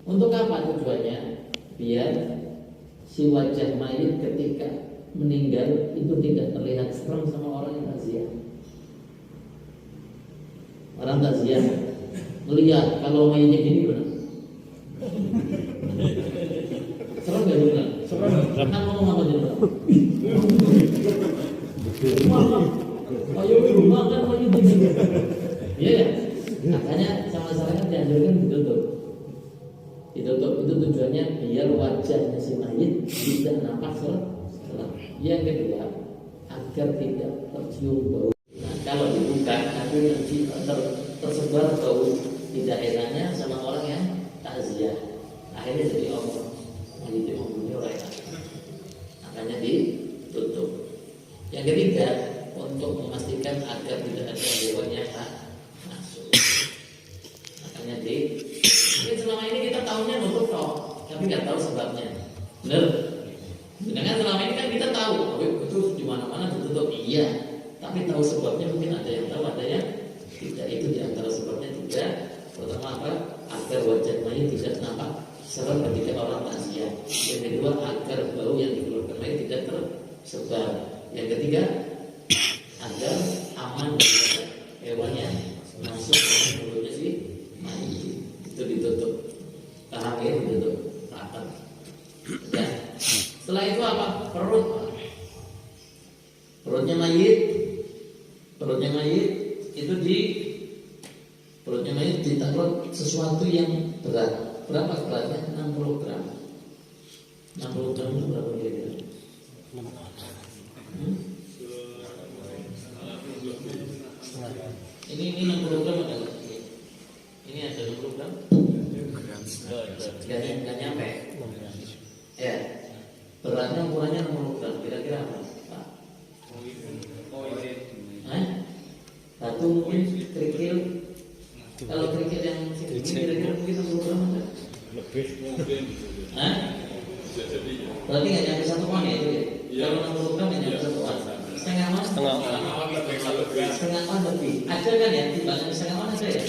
Untuk apa tujuannya? Biar si wajah mayit ketika meninggal itu tidak terlihat serem sama orang yang takziah. Orang takziah melihat kalau mayitnya gini benar. Serem gak juga? Serem. Kan ngomong apa juga? Ayo di rumah kan mayitnya gini. Iya ya. Makanya sama masyarakat dianjurkan ditutup. Ditutup itu tujuannya biar wajahnya si mayit tidak nampak serem. Yang kedua, agar tidak tercium bau. Nah, kalau dibuka, akhirnya tersebar bau tidak enaknya sama orang yang takziah. Akhirnya jadi omong, jadi omongnya orang enak. Makanya ditutup. Yang ketiga, untuk memastikan agar tidak ada hewan yang masuk. Makanya mungkin selama ini kita tahunya nutup toh, tapi nggak tahu sebabnya. Benar? Sedangkan selama ini kan kita tahu, itu di mana-mana ditutup, iya. Tapi tahu sebabnya mungkin ada yang tahu, ada yang tidak. Itu di antara sebabnya tidak. Pertama apa? Agar wajah mayit tidak nampak serem ketika orang takziah. Yang kedua, agar bau yang dikeluarkan mayit tidak tersebar. Yang ketiga, agar aman dari hewan yang masuk ke mulutnya si mayit. Itu ditutup. Paham ya? Ditutup rapat. Ya. Setelah itu apa? Perut. Perutnya mayit itu perutnya mayit ditaruh sesuatu yang berat. Berapa beratnya? 60 gram. 60 gram itu berapa kira-kira? Ini 60 gram ada lagi. Ini ada 60 gram. Gak nyampe. Ya. Beratnya ukurannya 60 gram. Kira-kira apa? Pak? Batu mungkin, kerikil. Kalau kerikil yang segini kira-kira mungkin 60 gram ada. Lebih mungkin. Berarti nggak nyampe 1 on ya itu ya? Kalau 60 gram nggak nyampe 1 on. Setengah on? Setengah on lebih. Ada kan ya? Timbangan setengah on ada ya?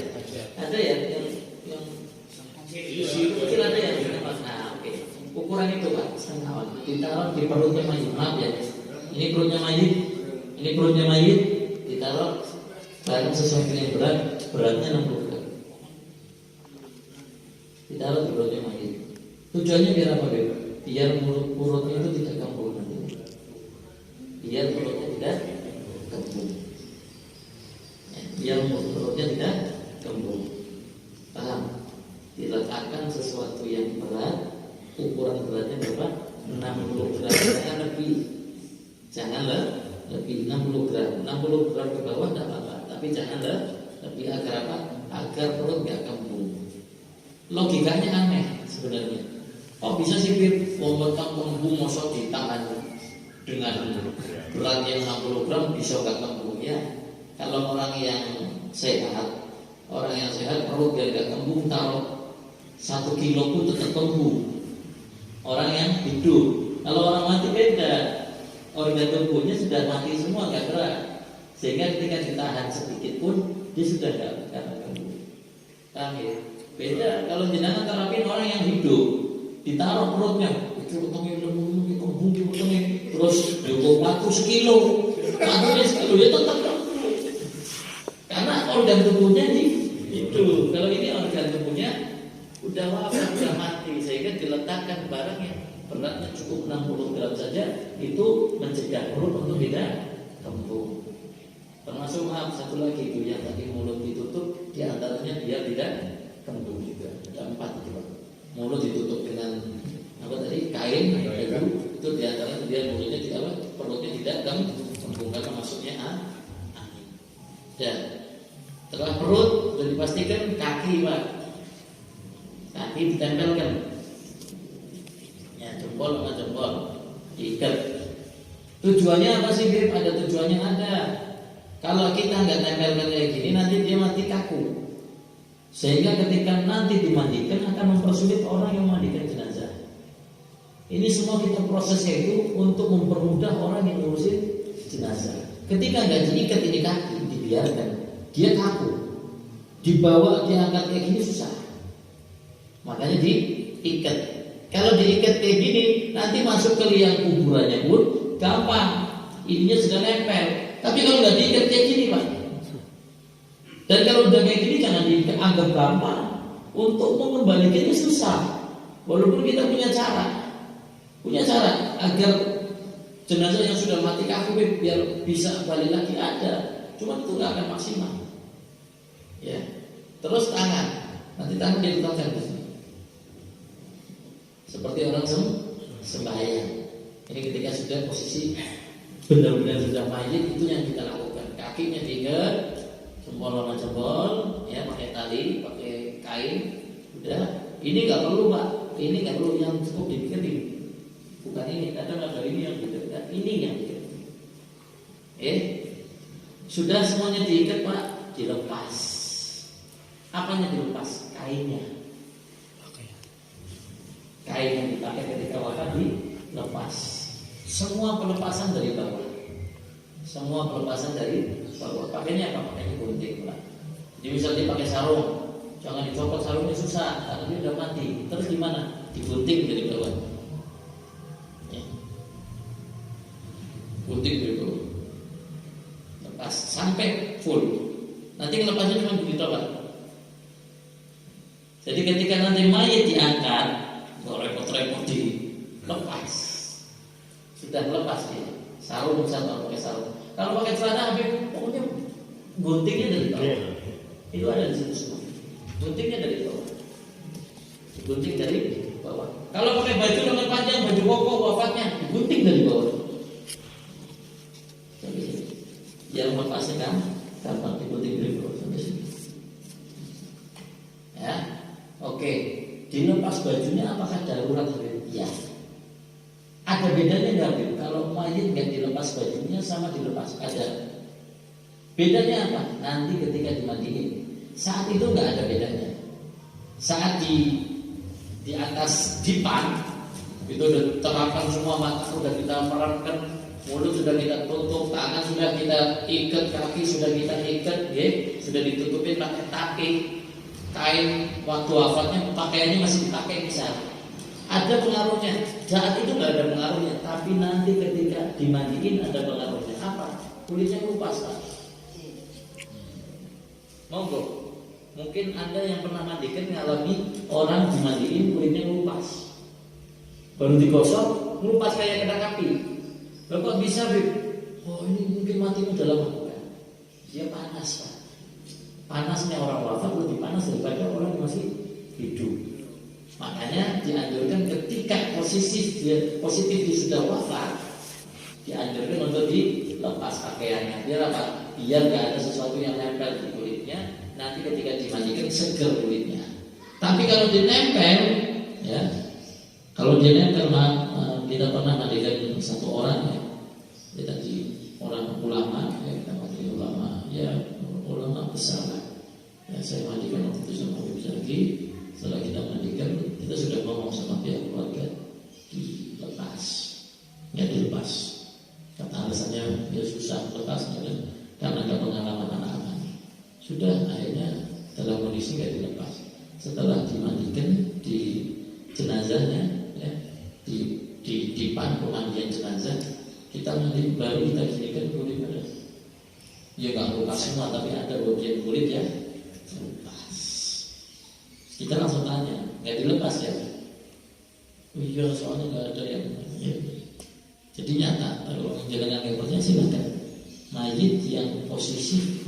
Ada ya? Yang kecil ada ya? Nah, oke. Ukuran itu Pak, setengah on. Ditaruh di perutnya mayit. Maaf ya. Ini perutnya mayit. Ditaruh barang sesuatu yang beratnya 60 gram. Ditaruh di perutnya mayit. Tujuannya biar apa Beb? Biar perutnya itu tidak kembung nanti. Biar perutnya tidak kembung. Biar perutnya tidak kembung. Paham? Diletakkan sesuatu yang berat. Ukuran beratnya berapa? 60 gram. Jangan lebih 60 gram. 60 gram ke bawah tidak apa-apa. Tapi jangan lebih. Agar apa? Agar perut nggak kembung. Logikanya aneh sebenarnya. Kok bisa sih membekam kembung mosok ditahan dengan berat yang 60 gram bisa nggak kembung ya? Kalau orang yang sehat perut nggak kembung, taruh 1 kilo pun tetap kembung. Orang yang hidup, kalau orang mati beda, organ tubuhnya sudah mati semua nggak gerak, sehingga ketika ditahan sedikit pun dia sudah nggak kembung. Paham ya? Beda kalau jenengan terapin orang yang hidup. Ditaruh perutnya, itu potongnya lembu, kembung, potongnya, terus cukup batu sekilo ya tetap kembung. Karena organ tubuhnya itu, kalau ini organ tubuhnya udah wafat, udah mati, sehingga diletakkan barang yang beratnya cukup 60 gram saja, itu mencegah perut untuk tidak kembung. Termasuk maaf satu lagi itu yang tadi mulut ditutup, diantaranya biar tidak kembung juga. Ada 4 itu Pak. Mulut ditutup dengan apa tadi, kain itu diantaranya biar mulutnya tidak apa, perutnya tidak kembung karena masuknya angin. Dan setelah perut sudah dipastikan kaki Pak, kaki ditempelkan ya, jempol sama jempol diikat. Tujuannya apa sih Bib? Ada tujuannya ada. Kalau kita nggak tempelkan kayak gini nanti dia mati kaku. Sehingga ketika nanti dimandikan akan mempersulit orang yang memandikan jenazah. Ini semua kita prosesnya itu untuk mempermudah orang yang ngurusin jenazah. Ketika nggak diikat ini kaki, dibiarkan, dia kaku, dibawa diangkat kayak gini susah. Makanya diikat. Kalau diikat kayak gini, nanti masuk ke liang kuburannya pun gampang. Ininya sudah nempel. Tapi kalau nggak diikat kayak gini, Pak. Dan kalau udah kayak gini jangan dianggap gampang. Untuk mengembalikannya susah. Walaupun kita punya cara agar jenazah yang sudah mati kafir biar bisa balik lagi ada. Cuma itu nggak akan maksimal. Ya. Terus tangan, nanti tangan diletakkan di sini. Seperti orang sembahyang. Ini ketika sudah posisi benar-benar sudah mayit, itu yang kita lakukan. Kakinya diikat, jempol sama jempol, ya pakai tali, pakai kain. Udah, ini nggak perlu Pak, ini nggak perlu, yang cukup diikat ini. Bukan ini, kadang ada ini yang diikat, ini yang diikat. Sudah semuanya diikat Pak, dilepas. Apanya dilepas? Kainnya. Kain yang dipakai ketika wafat dilepas. Semua pelepasan dari bawah. Semua pelepasan dari bawah. Pakainya apa? Pakainya gunting Pak. Jadi misalnya dipakai sarung, jangan dicopot sarungnya, susah karena dia udah mati. Terus gimana? Digunting dari bawah. Ya. Gunting dari bawah. Lepas sampai full. Nanti lepasnya cuma begitu Pak. Jadi ketika nanti mayat diangkat, nggak repot-repot dilepas. Sudah lepas dia. Sarung misalnya pakai sarung. Kalau pakai celana pokoknya guntingnya dari bawah. Itu ada di situ semua. Guntingnya dari bawah. Gunting dari bawah. Kalau pakai baju lengan panjang, baju koko wafatnya, gunting dari bawah. Sampai sini. Yang lepasnya kan gampang digunting dari bawah sampai sini. Ya, oke. Dilepas bajunya apakah darurat? Ya. Ada bedanya nggak? Kalau mayit nggak dilepas bajunya sama dilepas, ada. Bedanya apa? Nanti ketika dimandiin. Saat itu nggak ada bedanya. Saat di atas dipan itu udah terapkan semua, mata sudah kita merapkan, mulut sudah kita tutup, tangan sudah kita ikat, kaki sudah kita ikat, ya, sudah ditutupin pakai tapi kain. Waktu wafatnya pakaiannya masih dipakai misalnya. Ada pengaruhnya. Saat itu nggak ada pengaruhnya, tapi nanti ketika dimandiin ada pengaruhnya. Apa? Kulitnya kelupas Pak. Monggo. Mungkin Anda yang pernah mandikan ngalami orang dimandiin kulitnya ngelupas. Baru digosok, ngelupas kayak kena api. Bapak bisa, Bib? Oh ini mungkin mati udah lama bukan? Dia panas Pak. Panasnya orang wafat lebih panas daripada orang yang masih hidup. Makanya dianjurkan ketika positif dia sudah wafat, dianjurkan untuk dilepas pakaiannya. Biar apa? Biar nggak ada sesuatu yang nempel di kulitnya. Nanti ketika dimandikan seger kulitnya. Tapi kalau dinempel, ya, kalau dinempel, kita pernah mandikan satu orang, ya, kita di orang ulama, ya, kita mandi ulama, ya, ulama besar lah. Ya, saya mandikan waktu itu sama Habib lagi. Setelah kita mandikan, kita sudah ngomong sama pihak keluarga, dilepas, ya dilepas. Kata alasannya dia susah lepasnya kan, karena ada pengalaman anak-anak. Sudah akhirnya dalam kondisi nggak dilepas. Setelah dimandikan di jenazahnya, ya, di pan pemandian jenazah, kita mandi baru kita ginikan kulitnya. Ya nggak lepas semua, tapi ada bagian kulit ya lepas. Kita langsung tanya, nggak dilepas ya? Iya, soalnya nggak ada yang. Ya. Jadi nyata, kalau menjalankan kepercayaan silakan. Mayit yang posisinya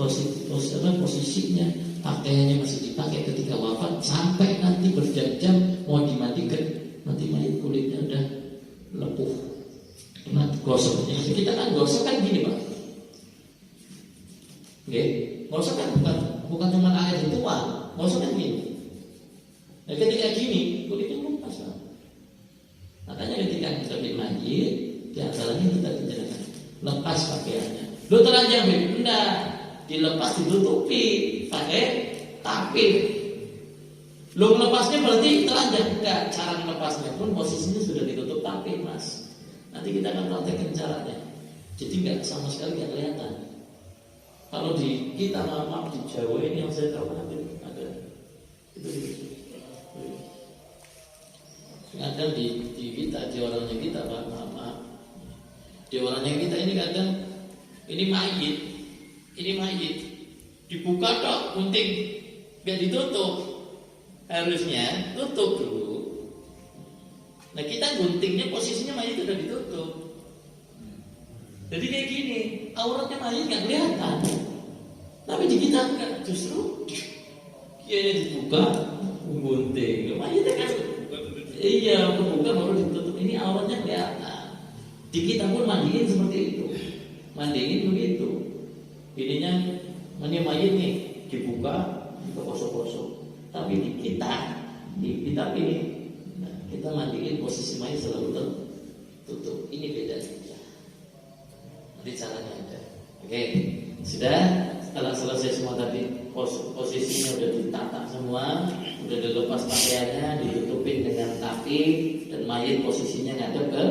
pakaiannya masih dipakai ketika wafat sampai nanti berjam-jam mau dimandikan, nanti mayit kulitnya udah lepuh. Nah, gosoknya kita kan gosok kan gini Pak. Oke, gosok kan bukan cuma air dituang, gosok kan gini. Nah, ketika gini kulitnya lepas Pak. Makanya ketika kita mayit, di antaranya kita tindakan lepas pakaiannya. Lu telanjang enggak, dilepas ditutupi pakai tapi. Lu melepasnya berarti telanjang enggak, cara melepasnya pun posisinya sudah ditutup tapi Mas. Nanti kita akan praktekkan caranya. Jadi enggak sama sekali enggak kelihatan. Kalau di kita maaf di Jawa ini yang saya tahu ada itu. Kadang di kita, di orangnya kita, maaf. Di orangnya kita ini kadang ini mayit, dibuka tok, gunting, nggak ditutup, harusnya tutup dulu. Nah kita guntingnya posisinya mayit udah ditutup. Jadi kayak gini, auratnya mayit nggak kelihatan, tapi di kita enggak, justru dia dibuka, gunting, mayitnya kan, iya kebuka baru ditutup. Ini auratnya kelihatan. Di kita pun mandiin seperti itu, mandiin begitu. Ininya mandi mayit nih dibuka, dikosok-kosok. Tapi di kita ini, nah, kita mandiin posisi mayit selalu tertutup. Ini beda. Nanti caranya ada. Oke, sudah. Setelah selesai semua tadi, posisinya udah ditata semua, udah dilepas pakaiannya, ditutupin dengan tapi, dan mayit posisinya ngadep ke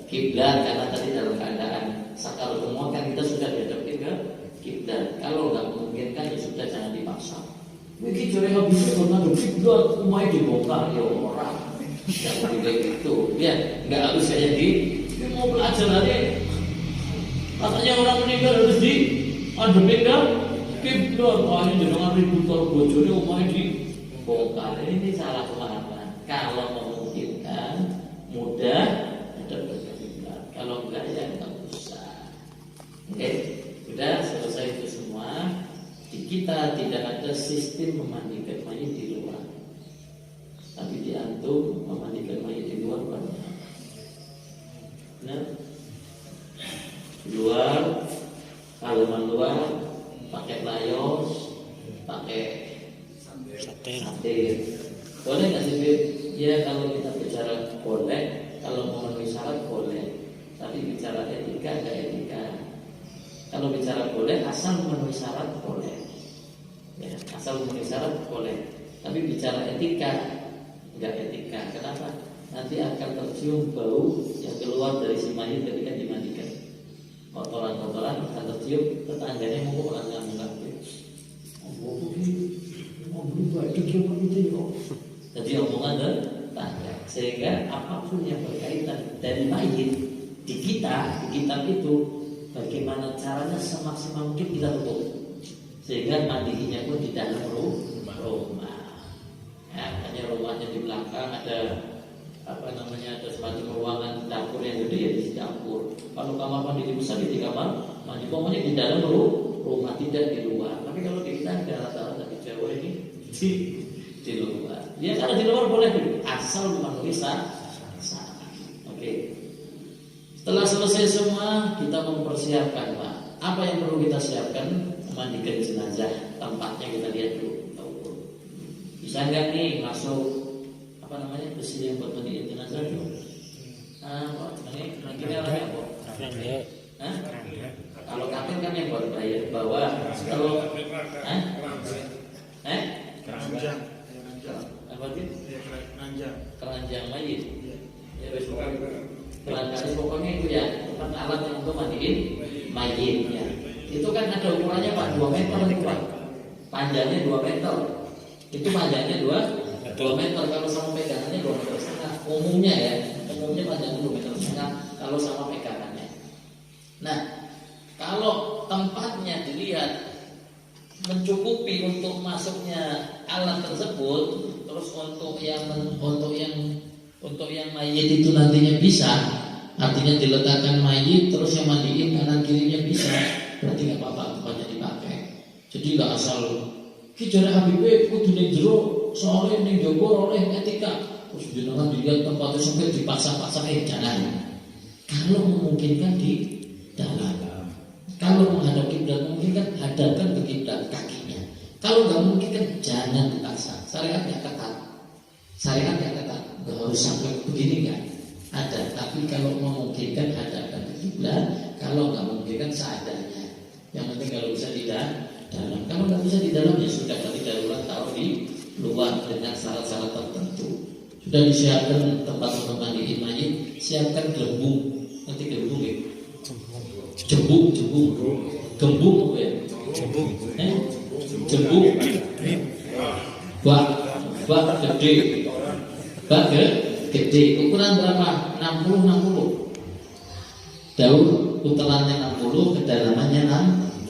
kiblat karena tadi dalam keadaan sakar semua kan kita sudah dihadapin ke kiblat. Kalau nggak memungkinkan ya sudah, jangan dipaksa. Mungkin jore habis itu ngadep kiblat, umai dibongkar ya orang. Jangan kayak gitu. Ya, nggak harus kayak ini mau belajar aja. Katanya orang meninggal harus dihadapin ke kiblat. Wah ini jangan ribut kalau bojone umai dibongkar. Ini salah pemahaman. Kalau memungkinkan mudah ada. Kalau enggak ya enggak usah. Oke, sudah selesai itu semua. Di kita tidak ada sistem memandikan mayit di luar. Tapi di antum memandikan mayit di luar banyak. Nah, di luar, halaman luar, pakai layos, pakai satir. Boleh nggak sih? Ya kalau kita bicara boleh, kalau memenuhi syarat boleh. Tapi bicara etika enggak etika. Kalau bicara boleh asal memenuhi syarat boleh. Ya, asal memenuhi syarat boleh. Tapi bicara etika enggak etika. Kenapa? Nanti akan tercium bau yang keluar dari si mayit ketika dimandikan. Kotoran-kotoran akan tercium, tetangganya mau orang ngamuk. Jadi omongan tetangga. Sehingga apapun yang berkaitan dari mayit di kita itu bagaimana caranya semaksimal mungkin kita tutup sehingga mandinya pun di dalam rumah. Ya, hanya rumahnya di belakang ada ada semacam ruangan dapur yang gede ya di dapur. Kalau kamar mandi besar di kamar mandi, pokoknya di dalam rumah tidak di luar. Tapi kalau di kita ada rata-rata di Jawa ini di luar. Ya karena di luar boleh asal memenuhi syarat. Oke. Setelah selesai semua, kita mempersiapkan Pak. Apa yang perlu kita siapkan? Memandikan jenazah. Tempatnya kita lihat dulu. Bisa nggak nih masuk besi yang buat mandiin jenazah itu? Ini orangnya apa? Kalau kafir kan yang buat bayar bawah. Kalau keranjang. Apa itu? Keranjang mayit. Ya wis pokoknya itu ya tempat alat yang untuk mandiin mayit ya. Itu kan ada ukurannya Pak 2 meter nih Pak. Panjangnya 2 meter. Itu panjangnya 2 meter. Kalau sama pegangannya 2 meter setengah. Umumnya panjangnya 2 meter setengah kalau sama pegangannya. Nah, kalau tempatnya dilihat mencukupi untuk masuknya alat tersebut, terus untuk yang mayit itu nantinya bisa, artinya diletakkan mayit terus yang mandiin kanan kirinya bisa, berarti nggak apa-apa tempatnya dipakai. Jadi nggak asal kijare Habibie kudu ning jero soalnya ning joko oleh etika terus jenengan dilihat tempatnya sampai dipaksa-paksa jangan. Kalau memungkinkan di dalam, kalau menghadap kiblat memungkinkan hadapkan ke kiblat kakinya. Kalau nggak memungkinkan jangan dipaksa. Syariatnya ketat. Nggak harus sampai begini kan? Ada, tapi kalau memungkinkan hadapkan ke kiblat. Kalau nggak memungkinkan seadanya. Yang penting kalau bisa di dalam. Kalau nggak bisa di dalam ya sudah, berarti darurat taruh di luar dengan syarat-syarat tertentu. Sudah disiapkan tempat untuk mandiin mayit, siapkan gelembung. Nanti gelembung ya. Jembung apa ya? Jembung. Bak gede. gede. Ukuran berapa? 60. Daun utelannya 60, kedalamannya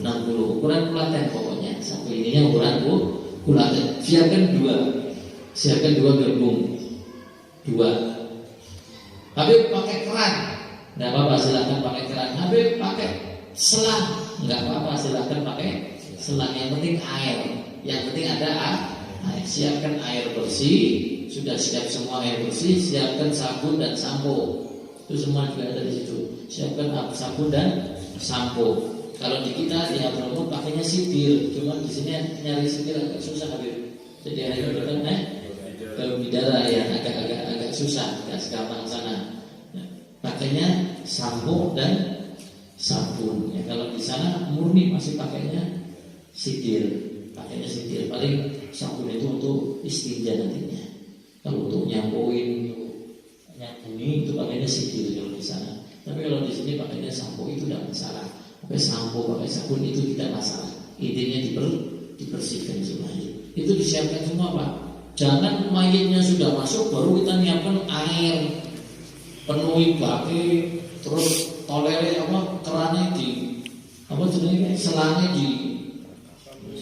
60. Ukuran kulaten pokoknya. Sapu ininya ukuran kulaten. Siapkan 2 gerbung. 2. Habib pakai keran, nggak apa-apa, silakan pakai keran. Habib pakai selang, nggak apa-apa, silakan pakai selang. Yang penting air, yang penting ada air. Siapkan air bersih, sudah siap semua air bersih. Siapkan sabun dan sampo, itu semua juga ada di situ. Siapkan sabun dan sampo. Kalau di kita di Abromo pakainya sidir, cuma di sini nyari sidir agak susah Habib. Jadi akhirnya kan daun bidara yang agak susah, agak segampang sana. Pakainya sampo dan sabun. Ya, kalau di sana murni masih pakainya sidir. Paling sabun itu untuk istinja nantinya. Kalau untuk nyampuin, nyambuni itu pakainya sidir kalau di sana. Tapi kalau di sini pakainya sampo itu tidak masalah. Pakai sampo, pakai sabun itu tidak masalah. Intinya dibersihkan semuanya. Itu disiapkan semua Pak. Jangan mayitnya sudah masuk baru kita nyiapkan air, penuhi baki, terus toleri kerannya di selangnya di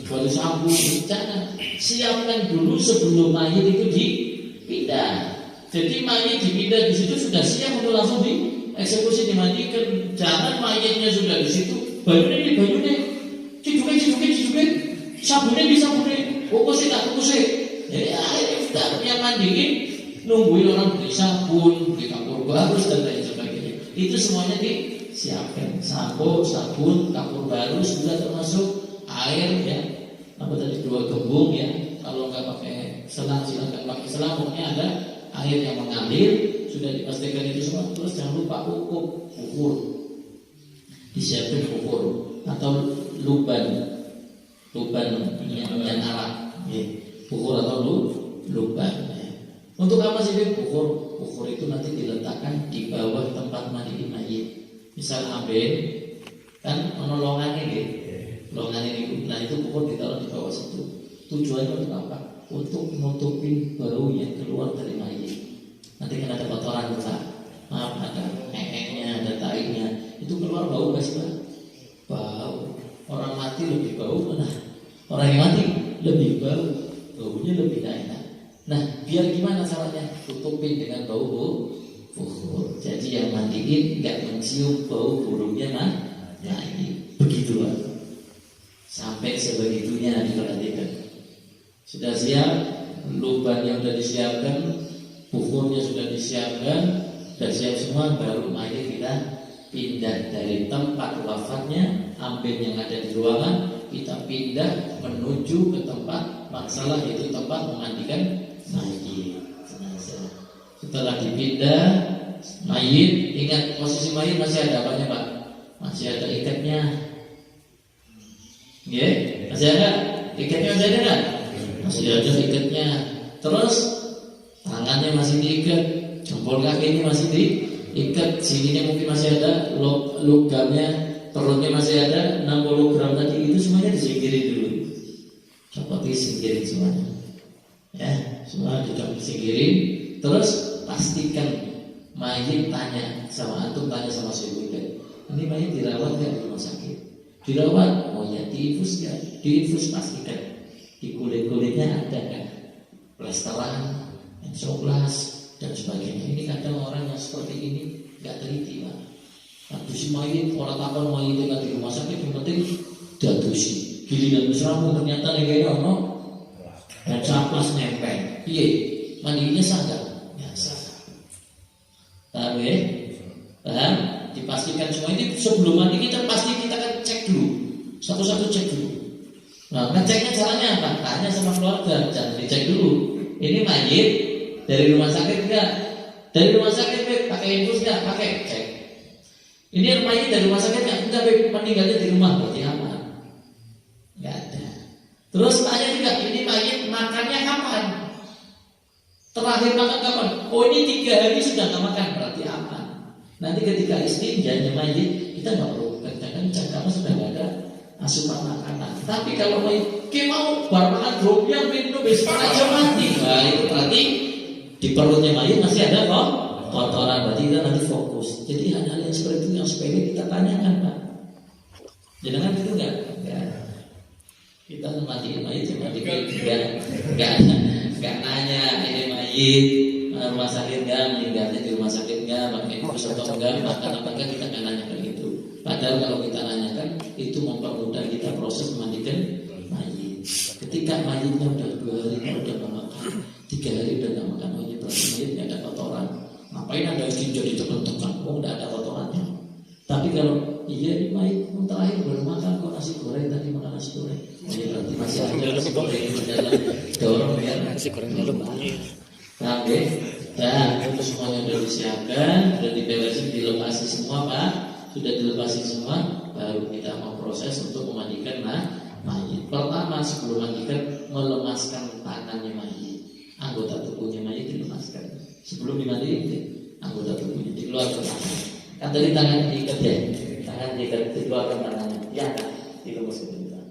batu sampo. Jangan, siapkan dulu sebelum mayit itu dipindah. Jadi mayit dipindah di situ sudah siap untuk langsung dieksekusi, dimandikan. Jangan mayitnya sudah di situ, bajunya cidukin, sabunnya disabunin, kukusin. Jadi akhirnya sudah yang mandiin, nungguin orang beli sabun, beli kapur barus dan lain sebagainya. Itu semuanya disiapkan. Sampo, sabun, kapur barus juga termasuk air ya. Apa tadi 2 gembung ya. Kalau nggak pakai selang silakan pakai selang. Pokoknya ada air yang mengalir. Sudah dipastikan itu semua. Terus jangan lupa ukur. Disiapkan ukur atau luban yang alat. Ya. Ukur atau luban. Ya. Untuk apa sih ukur? Ukur itu nanti diletakkan di bawah tempat mandi mayit. Misal ambil kan menolongannya gitu. Longan ini, nah itu ukur ditaruh di bawah situ. Tujuannya untuk apa? Untuk menutupin bau yang keluar dari mayit. Nanti kan ada kotoran besar, ada engeknya, ada tainya. Itu keluar bau nggak sih Pak? Bau. Orang mati lebih bau mana? Orang yang mati lebih bau. Baunya lebih enak. Nah, biar gimana caranya? Tutupin dengan bau ukur. Jadi yang mandiin nggak mencium bau burungnya mayit. Begitu Pak. Sampai sebegitunya diperhatikan. Sudah siap, luban yang sudah disiapkan, bukurnya sudah disiapkan, sudah siap semua, baru mayit kita pindah dari tempat wafatnya, ambil yang ada di ruangan, kita pindah menuju ke tempat masalah, yaitu tempat memandikan mayit. Setelah dipindah mayit, ingat posisi mayit masih ada apanya Pak? Masih ada ikatnya. Ya, masih ada ikatnya, masih ada kan? Masih ada ikatnya. Terus tangannya masih diikat, jempol kakinya masih diikat, sininya mungkin masih ada, logamnya, perutnya masih ada, 60 gram tadi itu semuanya disingkirin dulu. Coba disingkirin semuanya. Ya, semua disingkirin. Terus pastikan mayit tanya sama antum, tanya sama sebulan. Ini mayit dirawat nggak di rumah sakit? Dirawat, oh ya diinfus ya, diinfus pastikan di kulit-kulitnya ada kan plesteran, ensoplas dan sebagainya. Ini kadang orang yang seperti ini nggak teliti Pak. Adusi mayit, orang takon mayit yang di rumah sakit yang penting diadusi. Giliran mesramu ternyata negara ono dan saplas nempel. Iya, mandinya sadar, ya sadar. Paham ya? Paham? Dipastikan semua ini sebelum mandi kita pasti kita kan cek dulu, satu-satu cek dulu. Nah, ngeceknya caranya apa? Tanya sama keluarga, jangan dicek dulu. Ini mayit dari rumah sakit enggak? Dari rumah sakit pakai infus enggak? Pakai, cek. Ini mayit dari rumah sakit enggak? Meninggalnya di rumah, berarti aman. Enggak ada. Terus tanya juga, ini mayit makannya kapan? Terakhir makan kapan? Oh ini 3 hari sudah enggak makan, berarti aman. Nanti ketika istinja mayit kita nggak perlu kencang-kencang karena sudah nggak ada asupan makanan. Tapi kalau mayit mau bar makan dropnya minum besok aja mati, nah itu berarti Di perutnya mayit masih ada kok kotoran, berarti kita nanti fokus. Jadi hal-hal yang seperti itu yang sepele kita tanyakan, Pak. Jangan gitu enggak? Kita mandiin mayit cuma dikit, enggak nanya ini mayit rumah sakit enggak, meninggalnya di rumah sakit enggak, pakai infus atau enggak, makan apa enggak, kita enggak nanyakan itu. Padahal kalau kita nanyakan itu mempermudah kita proses memandikan mayit. Ketika mayitnya udah 2 hari udah nggak makan, 3 hari udah nggak makan, mayit berarti mayit nggak ada kotoran. Ngapain ada ginjal ditekan-tekan? Oh, nggak ada kotorannya. Tapi kalau iya ini mayit terakhir baru makan kok nasi goreng, tadi makan nasi goreng, ya berarti masih ada nasi goreng di dalam dorong ya nasi goreng dalam. Oke, nah itu semuanya sudah disiapkan, sudah diberesin, dilepasi semua Pak, sudah dilepasi semua, baru kita mau proses untuk memandikan mayit. Pertama sebelum mandikan melemaskan tangannya mayit, anggota tubuhnya mayit dilemaskan. Sebelum dimandikan anggota tubuhnya dikeluarkan tangan. Kan tadi tangannya diikat ya, tangan diikat, dikeluarkan tangannya, ya dilemaskan juga.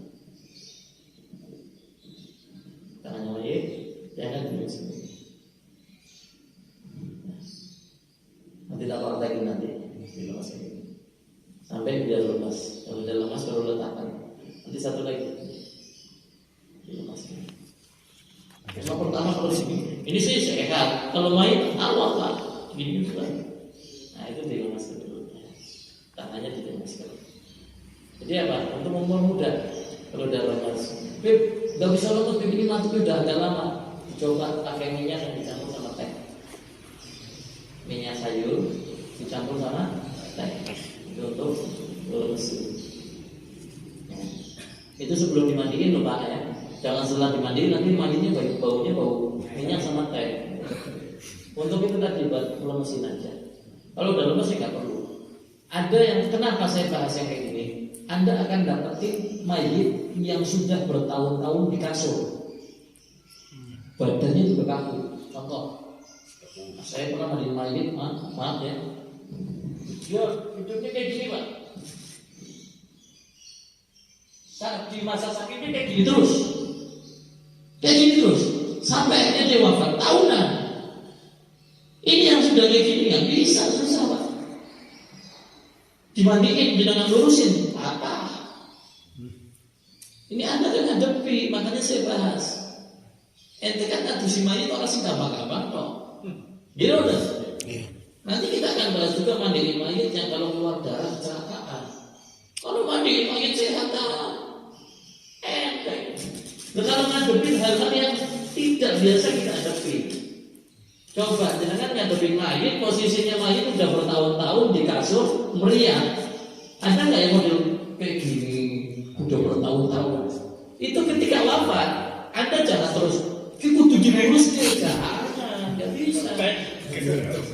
Tangannya mayit, jangan dilemaskan. Nanti tak praktekin nanti dilemaskan sampai dia lemas. Kalau dia lemas baru letakkan. Nanti satu lagi dilemaskan. Yang pertama kalau di sini, ini sih sehat. Kalau main awal Pak, gini juga. Nah itu dilemaskan dulu. Tangannya dilemaskan. Jadi apa? Untuk mempermudah. Kalau udah lemas, Beb, nggak bisa lemas, Beb ini mati udah agak lama. Coba pakai minyak yang dicampur sama teh. Minyak sayur dicampur sama teh. Itu untuk lemes. Itu sebelum dimandiin loh Pak ya. Jangan setelah dimandiin nanti mandinya baunya bau minyak sama teh. Untuk itu tadi buat melemesin aja. Kalau udah lemes ya nggak perlu. Ada yang kenapa saya bahas yang kayak gini? Anda akan dapetin mayit yang sudah bertahun-tahun di kasur, badannya juga kaku. Contoh, saya pernah mandiin mayit, maaf ya, dia hidupnya kayak gini Pak. Saat di masa sakitnya kayak gini terus, sampai akhirnya dia wafat tahunan. Ini yang sudah kayak gini nggak bisa, susah Pak. Dimandiin, jangan lurusin apa? Ini Anda kan ngadepi, makanya saya bahas. Ente kan ngadusi mayit orang sih gampang-gampang toh. Gitu udah. Nanti kita akan bahas juga mandiin mayit yang kalau keluar darah kecelakaan. Kalau mandiin mayit sehat enteng. Nah, kalau ngadepin hal-hal yang tidak biasa kita hadapi. Coba jangan ngadepin mayit, posisinya mayit udah bertahun-tahun di kasur meriang. Ada nggak yang model kayak gini udah bertahun-tahun? Itu ketika wafat, Anda jangan terus kudu dirus nggak bisa.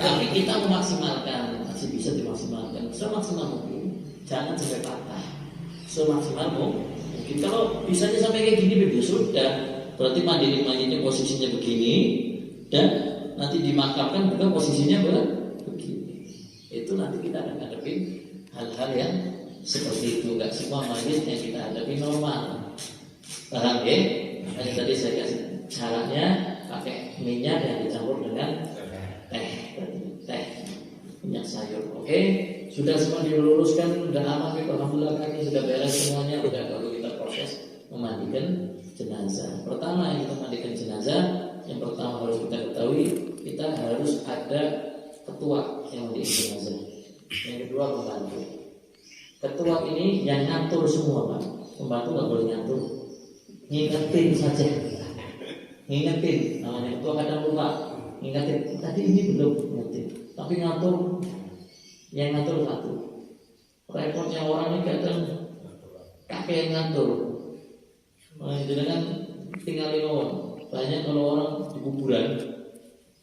Tapi kita memaksimalkan, masih bisa dimaksimalkan semaksimal mungkin. Jangan sampai patah, semaksimal mungkin. Kalau bisanya sampai kayak gini, ya sudah. Berarti mandiin mayitnya posisinya begini dan nanti dimakamkan juga posisinya begini. Itu nanti kita akan hadapi hal-hal yang seperti itu. Gak semua mayit yang kita hadapi normal. Paham ya? Makanya tadi saya kasih caranya pakai minyak yang dicampur dengan teh minyak sayur. Oke, sudah semua diluruskan, sudah aman. Alhamdulillah kami sudah beres semuanya. Sudah kalau kita proses memandikan jenazah. Pertama yang kita mandikan jenazah, yang pertama harus kita ketahui, kita harus ada ketua yang mandikan jenazah. Yang kedua pembantu. Ketua ini yang ngatur semua Pak. Pembantu nggak boleh ngatur, ngingetin saja. Ngingetin, namanya ketua kadang lupa. Ngingetin, tadi ini belum ngingetin. Tapi ngatur, yang ngatur satu. Repotnya orang ini kadang kakek yang ngatur. Jadi kan tinggal ngomong. Banyak kalau orang di kuburan,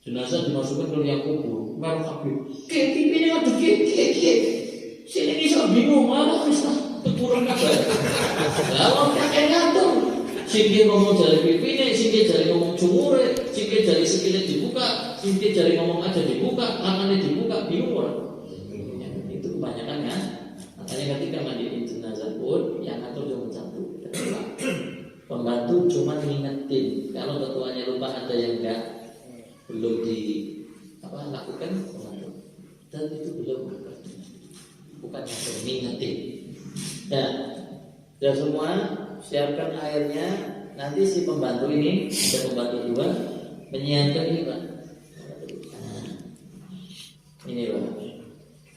jenazah dimasukkan ke liang kubur, merah kabeh. Kayak pipinya ngaduk kayak. Sini bisa bingung mana bisa kekurang kabeh. Kalau kakek ngatur, sini ngomong jari pipinya, sini jari ngomong jumure, sini jari sikile dibuka, sini jari ngomong aja dibuka, tangannya dibuka, bingung orang. Itu kebanyakan ya. Makanya ketika mandiin jenazah pun yang ngatur cuma satu. Pembantu cuma ngingetin. Kalau ketuanya lupa ada yang enggak belum lakukan pengatur, dan itu belum bukan yang mengingatkan. Ya semua siapkan airnya. Nanti si pembantu ini ada pembantu dua menyiapkan ini Pak. Ini Pak,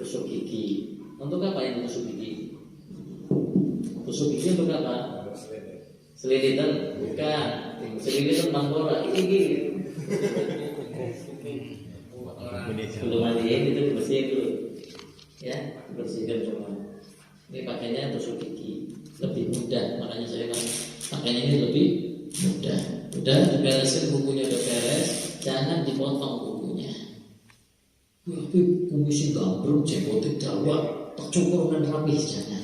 tusuk gigi. Untuk apa ini tusuk gigi? Tusuk gigi untuk apa? Selilitan? Bukan. Selilitan mangkora gigi. Belum mandiin itu dibersihin dulu. Ya, dibersihkan semua. Ini pakainya tusuk gigi, lebih mudah. Makanya saya kan pakainya ini lebih mudah. Udah diberesin, bukunya udah beres, jangan dipotong bukunya. Tapi kumisnya gambrong, jenggotik dawa, tak cukur dengan rapi, jangan.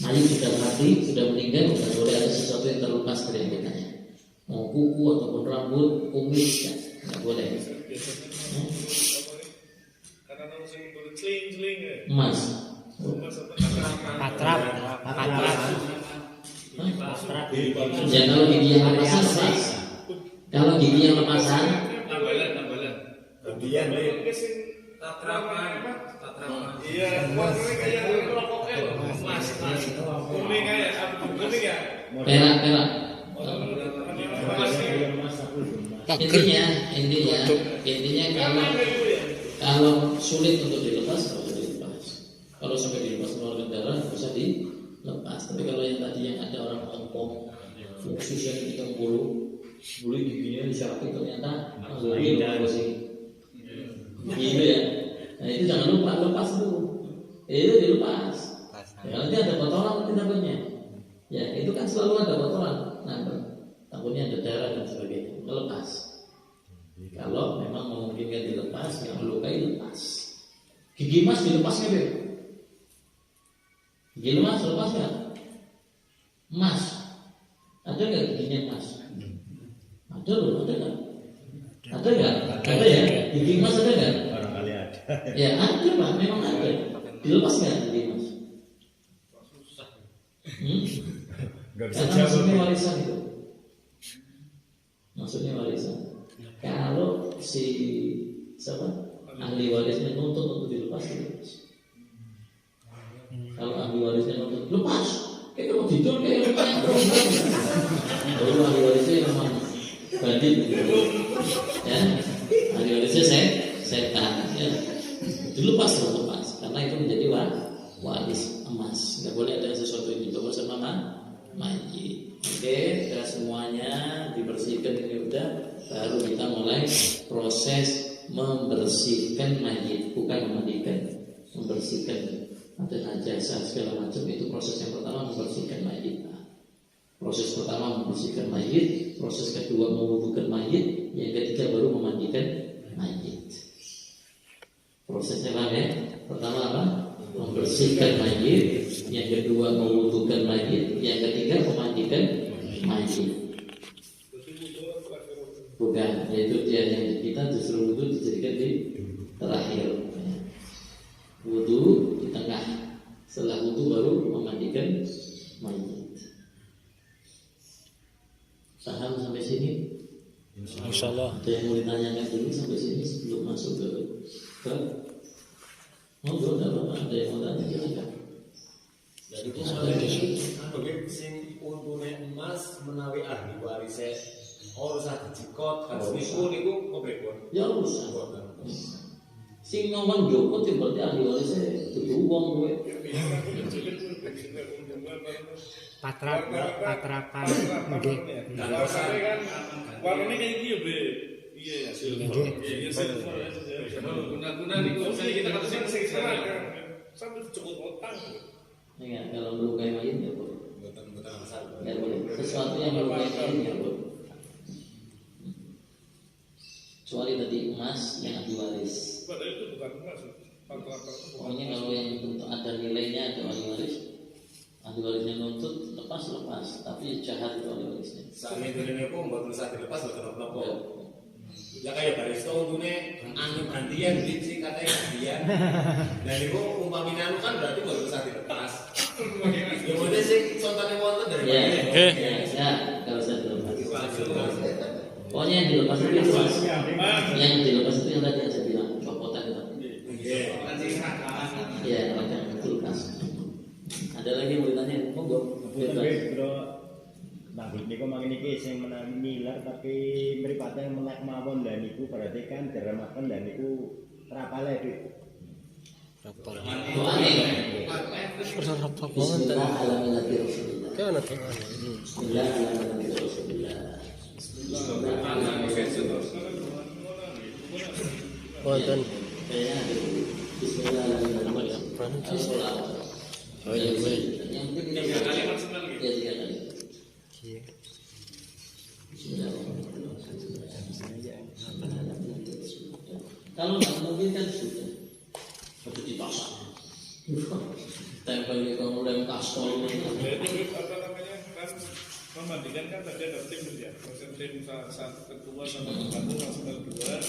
Mayit sudah mati, sudah meninggal, tidak boleh ada sesuatu yang terlepas dari anggotanya. Mau kuku ataupun rambut, kumis, tidak boleh. Emas. Patrap. Ya kalau gigi yang lepasan lepas. Kalau gigi yang lepasan, Kemudian tatrapan. Iya, warnanya kayak rokoknya loh, mas. Kuning kayak kuning ya. perak. Intinya kalau sulit untuk dilepas, nggak usah dilepas. Kalau sampai dilepas mengeluarkan darah, nggak usah dilepas. Tapi kalau yang tadi yang ada orang ompong, khususnya ketika bulu giginya disapit ternyata nggak sih. Gitu ya. Nah itu jangan lupa lepas dulu. Itu dilepas. Ya, nanti ada kotoran nanti takutnya. Ya itu kan selalu ada kotoran. Nah takutnya ada darah dan sebagainya. Lepas. Kalau memang memungkinkan dilepas, yang melukai lepas. Gigi emas dilepas nggak, Beb? Gigi emas lepas nggak? Emas ada nggak giginya emas? Ada loh, ada nggak? Ada nggak? Ada ya. Gigi emas ada nggak? barangkali ada. Ya ada Pak, memang ada. Dilepas nggak gigi emas? Enggak bisa Karena maksudnya jawab. warisan itu. Maksudnya warisan. Kalau si ahli warisnya nuntut untuk dilepas. Kalau ahli warisnya nuntut lepas, kayak kalau tidur kayak lepas. Lalu ahli warisnya memang bandit gitu. Ya, ahli warisnya setan. Ya, dilepas karena itu menjadi waris emas. Nggak boleh ada sesuatu yang dibawa sama mayit. Oke, sudah semuanya dibersihkan ini udah, baru kita mulai proses membersihkan mayit, bukan memandikan, membersihkan. Ada najasa segala macam, itu proses yang pertama membersihkan mayit. Proses pertama membersihkan mayit, proses kedua mewudukan mayit, yang ketiga baru memandikan mayit. Prosesnya apa ya? Pertama apa? Membersihkan mayit, yang kedua mewudukan mayit, yang ketiga memandikan mayit. Bukan, yaitu dia yang kita justru wudu dijadikan di terakhir. Wudu di tengah, setelah wudu baru memandikan mayit. Paham sampai sini? Insyaallah. Ada yang mau ditanyakan dulu sampai sini sebelum masuk ke ngobrol, ada yang mau tanya silakan. Jadi itu sebenarnya sing untune emas menawi ahli warise ora usah dicikot kan niku kepripun? Ya usah. Sing ngomong joko itu berarti ahli warisnya dudu wong kowe. Patrapan nggih. Warnanya kayak gitu ya, Be. Iya, silver. Iya, silver. Guna-guna niku kita kata sing sekarang sampai cukup otak. Ingat kalau melukai mayit ya boleh. Mboten masalah. Ya boleh. Sesuatu yang melukai mayit ya boleh. Kecuali tadi emas yang ahli waris. Padahal itu bukan emas. Pokoknya kalau yang untuk ada nilainya ada ahli warisnya nuntut lepas, tapi jahat itu ahli warisnya. Saat itu niku mboten usah dilepas mboten apa-apa. Ya kayak barista untune anu gantian sing katanya gantian. Dan niku umpamine anu kan berarti mboten usah dilepas. Ya mode sing contone wonten dari Ya, kalau saya dilepas. Pokoknya yang dilepas itu yang dilepas itu yang tadi saya bilang copotan itu. Iya, pakai kulkas. Ada lagi yang mau ditanya? Monggo. Nanggut niku mangke niki sing menawi nilar tapi mripate melek mawon lha niku berarti kan diremaken lha niku rapale Dik. Doane. Bismillahirrahmanirrahim. Kan ada. Bismillahirrahmanirrahim. Wonten. Bismillahirrahmanirrahim. Oh iya, baik. Yang penting kita 3 kali maksimal gitu. Ya 3 kali. Kalau nggak mungkin kan sudah harus dipasang. Tempel di kemudian kastol. Itu apa namanya kan memandikan kan tadi ada tim ya, tim satu ketua sama satu sama dua.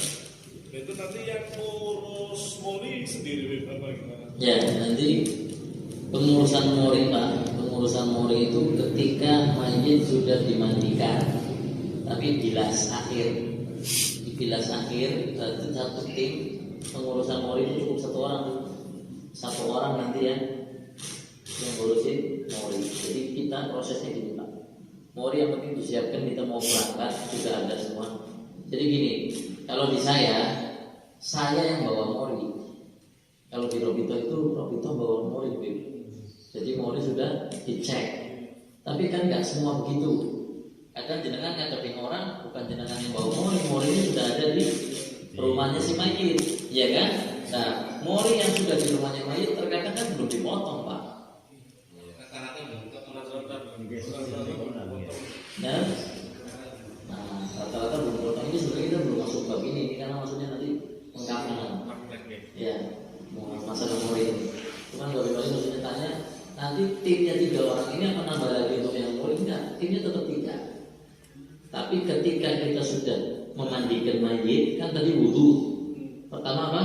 Itu nanti yang ngurus mori sendiri apa gimana? Ya nanti pengurusan mori Pak, pengurusan mori itu ketika mayit sudah dimandikan, tapi bilas akhir. Bilas akhir satu tim pengurusan mori itu cukup satu orang nanti yang ngurusin mori. Jadi kita prosesnya gini Pak, mori yang penting disiapkan, kita mau berangkat juga ada semua. Jadi gini, kalau di saya yang bawa mori. Kalau di Robito itu bawa mori Bib. Jadi mori sudah dicek, tapi kan nggak semua begitu. Kadang jenengan ngadepin orang, bukan jenengan yang bawa mori ini sudah ada di rumahnya si mayit, ya kan? Nah, mori yang sudah di rumahnya mayit terkadang kan belum dipotong, Pak. Ya? Nah, rata-rata belum dipotong. Ini sebenarnya kita belum masuk bab ini karena maksudnya nanti pengkafanan. Ya, mau masalah mori ini. Cuman bagi maksudnya tanya, nanti timnya 3 orang ini akan nambah lagi untuk yang mori? Enggak, timnya tetap 3. Tapi ketika kita sudah memandikan mayit, kan tadi wudhu. Pertama apa?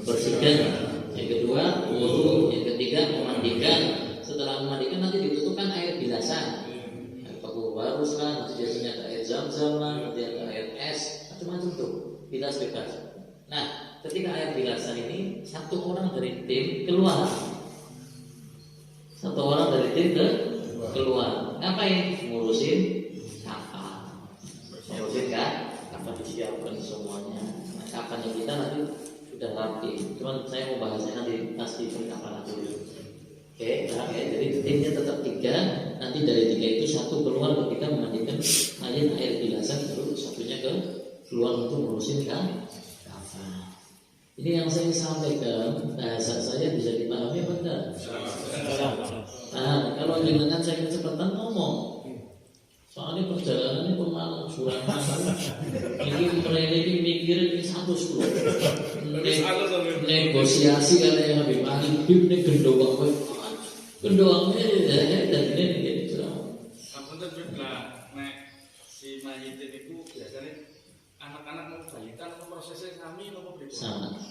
Bersihkan. Yang kedua wudhu. Yang ketiga memandikan. Setelah memandikan nanti dibutuhkan air bilasan. Air paku barus lah, nanti biasanya ada air zam-zam lah, nanti ada air es, macam-macam tuh. Bilas bebas. Nah, ketika air bilasan ini satu orang dari tim keluar. Satu orang dari tim keluar. Ngapain? Ngurusin kan kapan disiapkan semuanya. Nah, kapan yang kita nanti sudah rapi. Cuman saya mau bahasnya nanti pasti perkapanan dulu. Oke, nah, ya. Jadi timnya tetap 3. Nanti dari 3 itu satu keluar ketika memandikan mayit air bilasan, lalu satunya keluar untuk ngurusin kafan. Ini yang saya sampaikan, bahasa saya bisa dipahami apa enggak? Nah, kalau dengan saya kecepatan ngomong. Soalnya perjalanannya pemalang surang ini mereka mikirin ini 110 negosiasi kalau yang lebih paling bim nih gendong ya dan ini gitu. Kamu tuh juga nek si mayit itu biasanya anak-anak mau balita atau prosesnya kami mau beri sama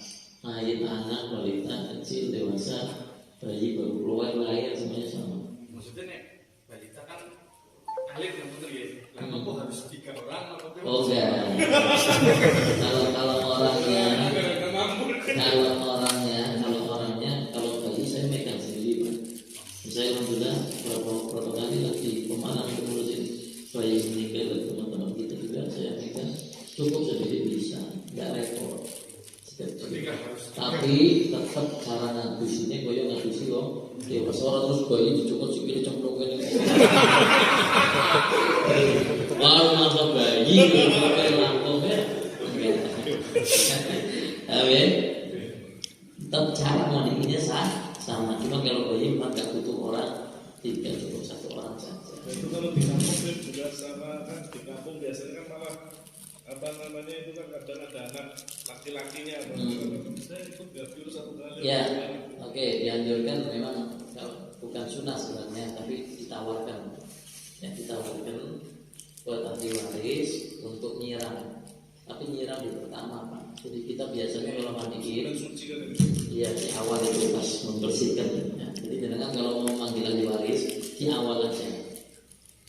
mayit anak balita kecil dewasa bayi baru keluar lahir semuanya sama. Maksudnya nek balita kan alit yang betul ya. Lama kok harus 3 orang atau berapa? Oh enggak. Kalau orangnya kalau bayi saya megang sendiri Pak. Saya alhamdulillah berapa kali lagi pemalang ngurusin bayi meninggal dan teman-teman kita juga saya megang cukup sendiri bisa, nggak repot. Tapi tetap cara ngadusinya koyo ngadusi kok. Ya pas orang terus bayi dicukur sikile cemplungin ini. Baru masa bayi pakai lampungnya. Amin. Tetap cara mandinya sama. Cuma kalau bayi memang nggak butuh orang, tidak cukup 1 orang saja. Itu kalau di kampung juga sama kan, di kampung biasanya kan malah apa namanya itu kan kadang ada anak laki-lakinya saya ikut gafir 1 kali ya oke, dianjurkan memang bukan sunnah sebenarnya tapi ditawarkan buat ahli waris untuk nyiram, tapi nyiram di pertama Pak. Jadi kita biasanya kalau mandiin iya di awal itu pas membersihkan ya. Jadi jangan kalau mau manggil ahli waris di awal aja.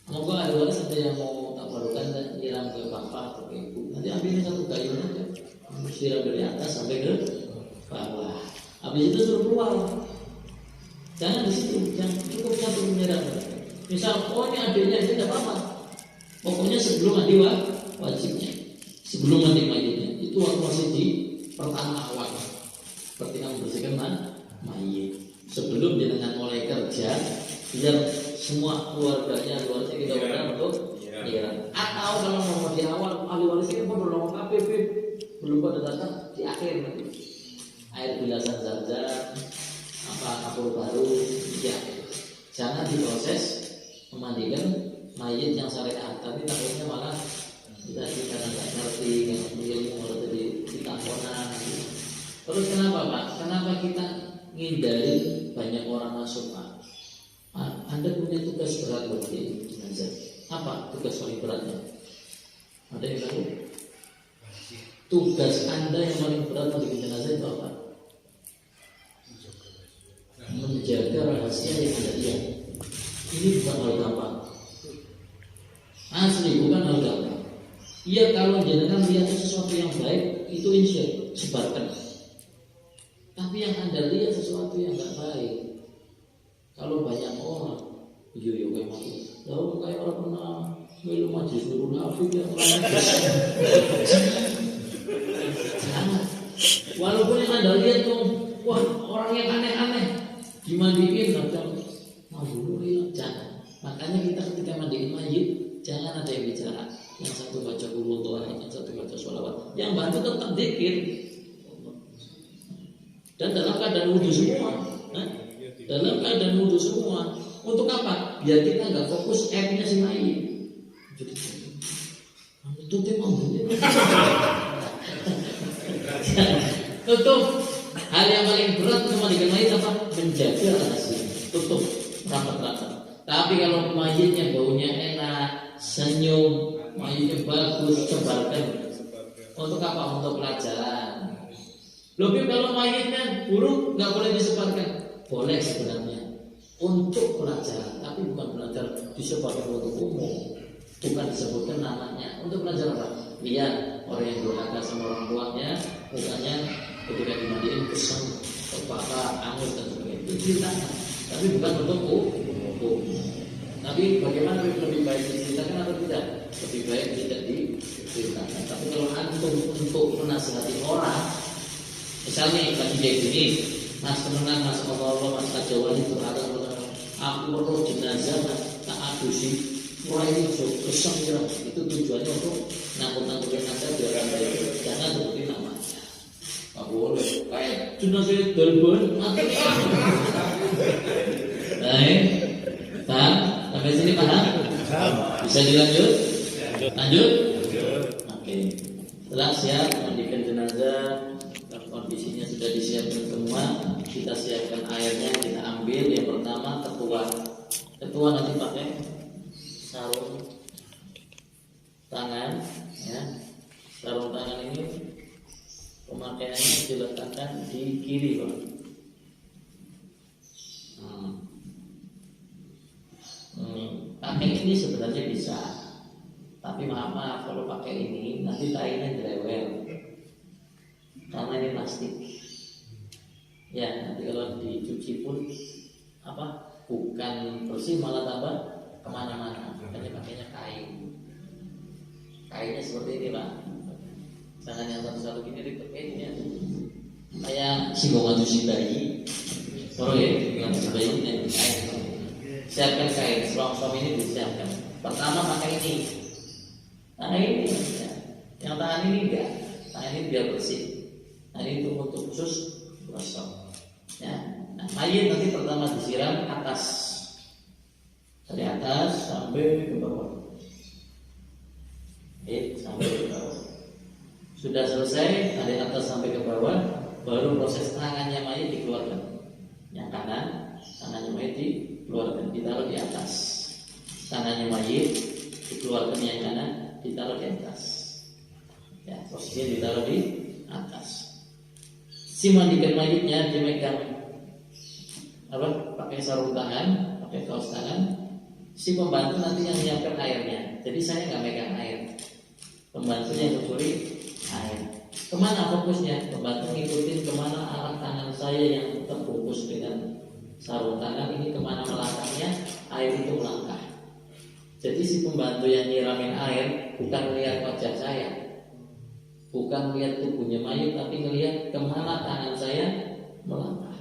Moga ahli waris ada yang mau tak perlukan nyiram ke bapak atau siram dari atas sampai ke bawah. Habis itu suruh keluar. Jangan di situ, jangan cukup satu menyiram. Misal, oh ini adiknya itu tidak apa-apa. Pokoknya sebelum mandi wajibnya, sebelum mandi mayitnya, itu waktu masih di pertama awal. Ketika membersihkan mayit. Sebelum jenengan mulai kerja, biar semua keluarganya kita udah untuk nyiram. Atau kalau mau di awal, ahli waris ini pun belum KPP, belum pada datang di akhir nanti. Air bilasan zam-zam, apa kapur baru, ya. Jangan diproses memandikan mayit yang syariat, tapi takutnya malah kita karena nggak ngerti, karena ilmu malah jadi ditamponan. Terus kenapa Pak? Kenapa kita ngindari banyak orang masuk Pak? Anda punya tugas berat bagi jenazah. Apa tugas paling beratnya? Ada yang tahu? Tugas Anda yang paling berat bagi jenazah itu apa? Menjaga rahasia yang Anda lihat. Ini bukan hal gampang. Asli bukan hal gampang. Iya, kalau jenengan lihat sesuatu yang baik itu insya sebarkan. Tapi yang Anda lihat sesuatu yang nggak baik, kalau banyak orang, iya kayak mati. Lalu kayak orang pernah milu majlis nurul hafid yang lain. Jangan. Walaupun yang Anda lihat tuh, wah orang yang aneh-aneh dimandiin macam dulu ya, jangan. Makanya kita ketika mandiin mayit jangan ada yang bicara. Yang satu baca qul, yang satu baca sholawat, yang bantu tetap zikir. Dan dalam keadaan wudhu semua. Dalam keadaan wudhu semua. Untuk apa? Biar kita nggak fokus app-nya si mayit. Jadi itu tim tutup. Hal yang paling berat untuk mandikan mayit apa? Menjaga rahasia. Tutup rapat-rapat. Tapi kalau mayitnya baunya enak, senyum, mayitnya bagus, sebarkan. Untuk apa? Untuk pelajaran. Lebih kalau mayitnya buruk nggak boleh disebarkan. Boleh sebenarnya untuk pelajaran, tapi bukan belajar disebarkan untuk umum. Bukan disebutkan namanya. Untuk pelajaran apa? Lihat orang yang durhaka sama orang tuanya, mukanya ketika dimandiin kesel, terbakar, angus dan sebagainya. Itu ceritanya. Tapi bukan untuk umum. Tapi bagaimana lebih baik diceritakan atau tidak? Lebih baik tidak diceritakan. Tapi kalau antum untuk menasihati orang, misalnya lagi kayak gini, Mas temenan, Mas Allah, Mas Kajawani itu ada aku perlu jenazah, tak adusi, mulai itu kesem ya. Itu tujuannya untuk nakut-nakutin Anda biar Anda itu jangan seperti namanya. Nggak boleh. Kayak jenazah dalban, mati. Baik, paham? Sampai sini paham? Bisa dilanjut? Lanjut? Oke. Setelah siap mandikan jenazah, kondisinya sudah disiapkan semua, kita siapkan airnya, kita ambil. Yang pertama ketua nanti pakai sarung tangan, ya. Sarung tangan ini pemakaiannya diletakkan di kiri, Pak. Pakai ini sebenarnya bisa, tapi maaf kalau pakai ini nanti kainnya jerewel. Karena ini plastik, ya nanti kalau dicuci pun bukan bersih malah tambah kemana-mana. Makanya pakainya kainnya seperti ini Pak. Jangan yang satu-satu gini ribet kainnya. Kayak singgongan cuci bayi, kalau ya singgongan cuci bayi ini kain. Siapkan kain, selong ini disiapkan. Pertama pakai ini, nah ini, ya. Yang tangan ini enggak, tangan ini biar bersih. Nah ini untuk khusus gosok. Ya. Nah, mayit nanti pertama disiram atas, dari atas sampai ke bawah. Sampai ke bawah. Sudah selesai dari atas sampai ke bawah, baru proses tangannya mayit dikeluarkan. Yang kanan, tangannya mayit dikeluarkan, ditaruh di atas. Tangannya mayit dikeluarkan, yang kanan ditaruh di atas. Ya, posisinya ditaruh di atas. Si mandikan mayitnya dimegang pakai sarung tangan, pakai kaos tangan. Si pembantu nanti yang menyiapkan airnya. Jadi saya nggak megang air, pembantunya yang mencuri air. Kemana fokusnya? Pembantu ngikutin kemana arah tangan saya yang terbungkus dengan sarung tangan ini, kemana melangkahnya, air itu melangkah. Jadi si pembantu yang nyiramin air bukan melihat wajah saya, bukan melihat tubuhnya mayit, tapi melihat kemana tangan saya melangkah.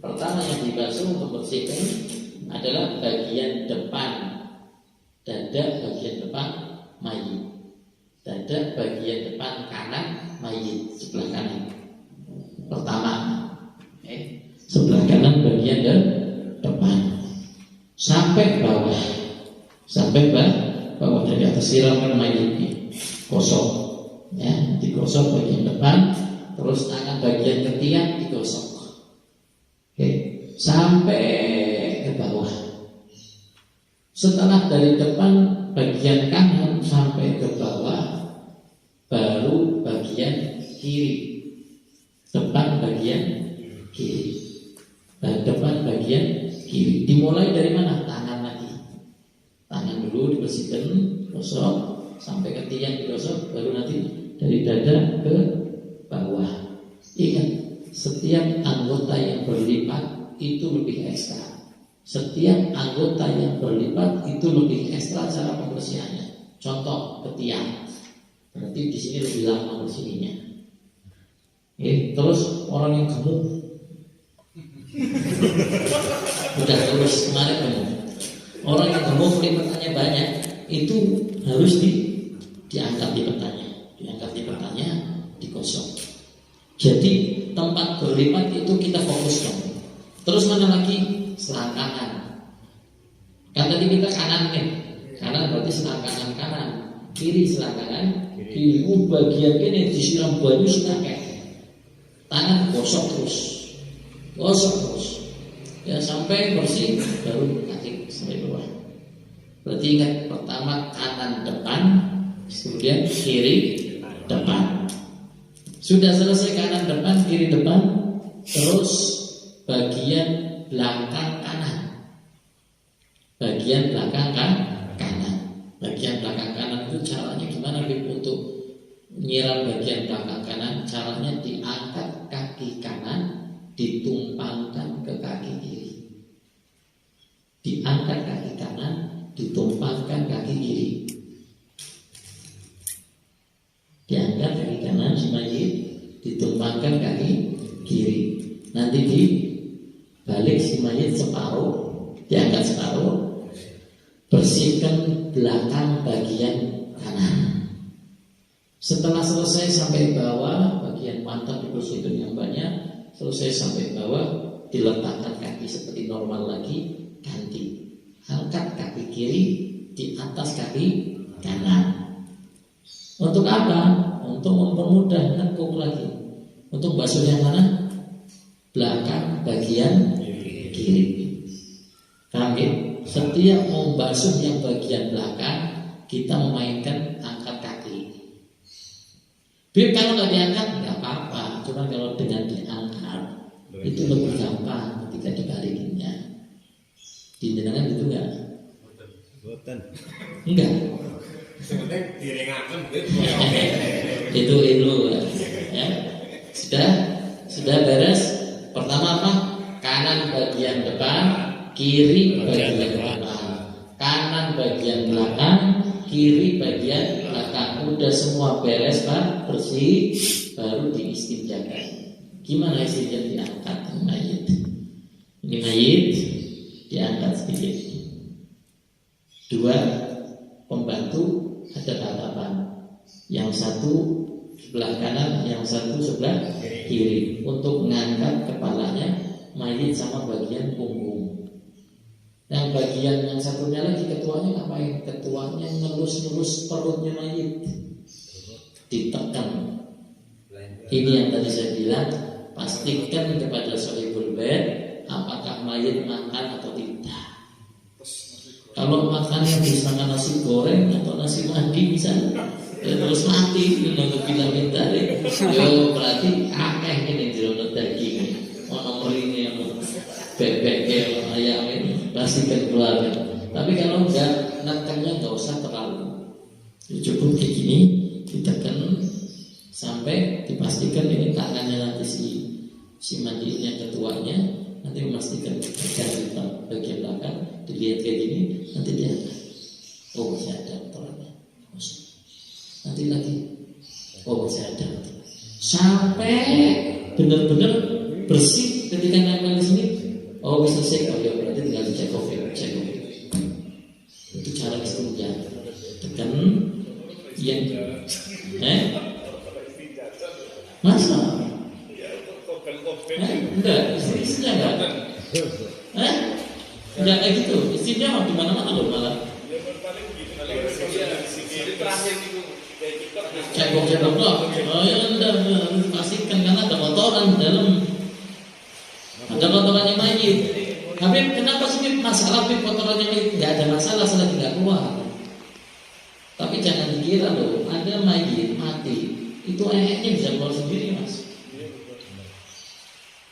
Pertama yang dibasuh untuk bersihkan adalah bagian depan dada, bagian depan mayit. Dada bagian depan kanan mayit sebelah kanan. Pertama, sebelah kanan bagian depan sampai bawah, sampai bawah dari atas siramkan mayit ini gosok, ya, digosok bagian depan, terus tangan bagian ketiak digosok, sampai ke bawah. Setelah dari depan bagian kanan sampai ke bawah, baru bagian kiri. Depan bagian kiri. Dan depan bagian kiri. Dimulai dari mana? Tangan lagi. Tangan dulu dibersihkan, gosok sampai ke tiang digosok, baru nanti dari dada ke bawah. Ingat, setiap anggota yang berlipat itu lebih ekstra. Setiap anggota yang berlipat itu lebih ekstra cara pembersihannya. Contoh ketiak, berarti di sini lebih lama bersihnya. Terus orang yang gemuk, udah terus kemarin gemuk. Orang yang gemuk lipatannya banyak, itu harus diangkat lipatannya, digosok. Jadi tempat berlipat itu kita fokuskan. Terus mana lagi? Selangkangan. Kan tadi kita kanan nih, kanan berarti selangkangan kanan, kiri selangkangan kiri. Bagian ini disiram banyu sinakeh. Tangan gosok terus, ya sampai bersih, baru kaki sampai bawah. Berarti ingat, pertama kanan depan, kemudian kiri depan. Sudah selesai kanan depan, kiri depan, terus bagian belakang kanan. Bagian belakang kanan. Bagian belakang kanan itu caranya gimana untuk nyiram bagian belakang kanan? Caranya diangkat kaki kanan, ditumpangkan ke kaki kiri. Diangkat kaki kanan, ditumpangkan kaki kiri. Diangkat kaki kanan si mayit, ditumpangkan kaki kiri. Nanti dibalik si mayit separuh, diangkat separuh, bersihkan belakang bagian kanan. Setelah selesai sampai bawah, bagian pantat dibersihkan yang banyak. Selesai sampai bawah, diletakkan kaki seperti normal lagi, ganti. Angkat kaki kiri di atas kaki kanan. Untuk apa? Untuk mempermudah nekuk lagi. Untuk basuh yang mana? Belakang bagian kiri. Paham ya? Setiap mau basuh yang bagian belakang, kita memainkan angkat kaki. Biar kalau nggak diangkat nggak apa-apa. Cuma kalau dengan diangkat itu lebih gampang ketika dibalikinnya. Di jenengan gitu nggak? Enggak. Sebenarnya direngakan Itu ya. Sudah beres. Pertama apa? Kanan bagian depan, kiri bagian belakang. Kanan bagian belakang, kiri bagian belakang. Udah semua beres Pak, bersih, baru diistinjakan. Gimana istinja? Diangkat mayit. Ini mayit diangkat sedikit. Dua pembantu ada tatapan. Yang satu sebelah kanan, yang satu sebelah kiri, untuk mengangkat kepalanya mayit sama bagian punggung. Yang bagian yang satunya lagi ketuanya ngapain? Ketuanya ngelus-ngelus perutnya mayit, ditekan. Ini yang tadi saya bilang, pastikan kepada sahibul bait apakah mayit makan atau tidak. Kalau makannya bisa makan nasi goreng atau nasi mandi misalnya, ya terus mati menurut bilang tadi. Yo berarti akeh ini dirunut daging, nomor ini yang bebek ayam ini pasti keluar. Tapi kalau enggak, nekannya enggak usah terlalu. Cukup kayak gini, ditekan sampai dipastikan ini tangannya nanti si mandinya ketuanya nanti memastikan dari bagian belakang dilihat kayak gini, nanti dia oh masih ada kotorannya, nanti lagi oh masih ada, sampai benar-benar bersih ketika nempel di sini. Oh bisa selesai, oh ya berarti tinggal dicek off. Itu cara istinja. Tekan yang masa? Enggak, istinja enggak. Enggak kayak gitu. Istinja mah di mana-mana loh malah. Cekok loh. Oh ya udah pastikan karena ada kotoran di dalam. Ada kotorannya mayit. Tapi kenapa sih masalah kotorannya mayit? Nggak ada masalah selagi nggak keluar. Tapi jangan dikira loh, ada mayit mati itu eheknya bisa keluar sendiri mas.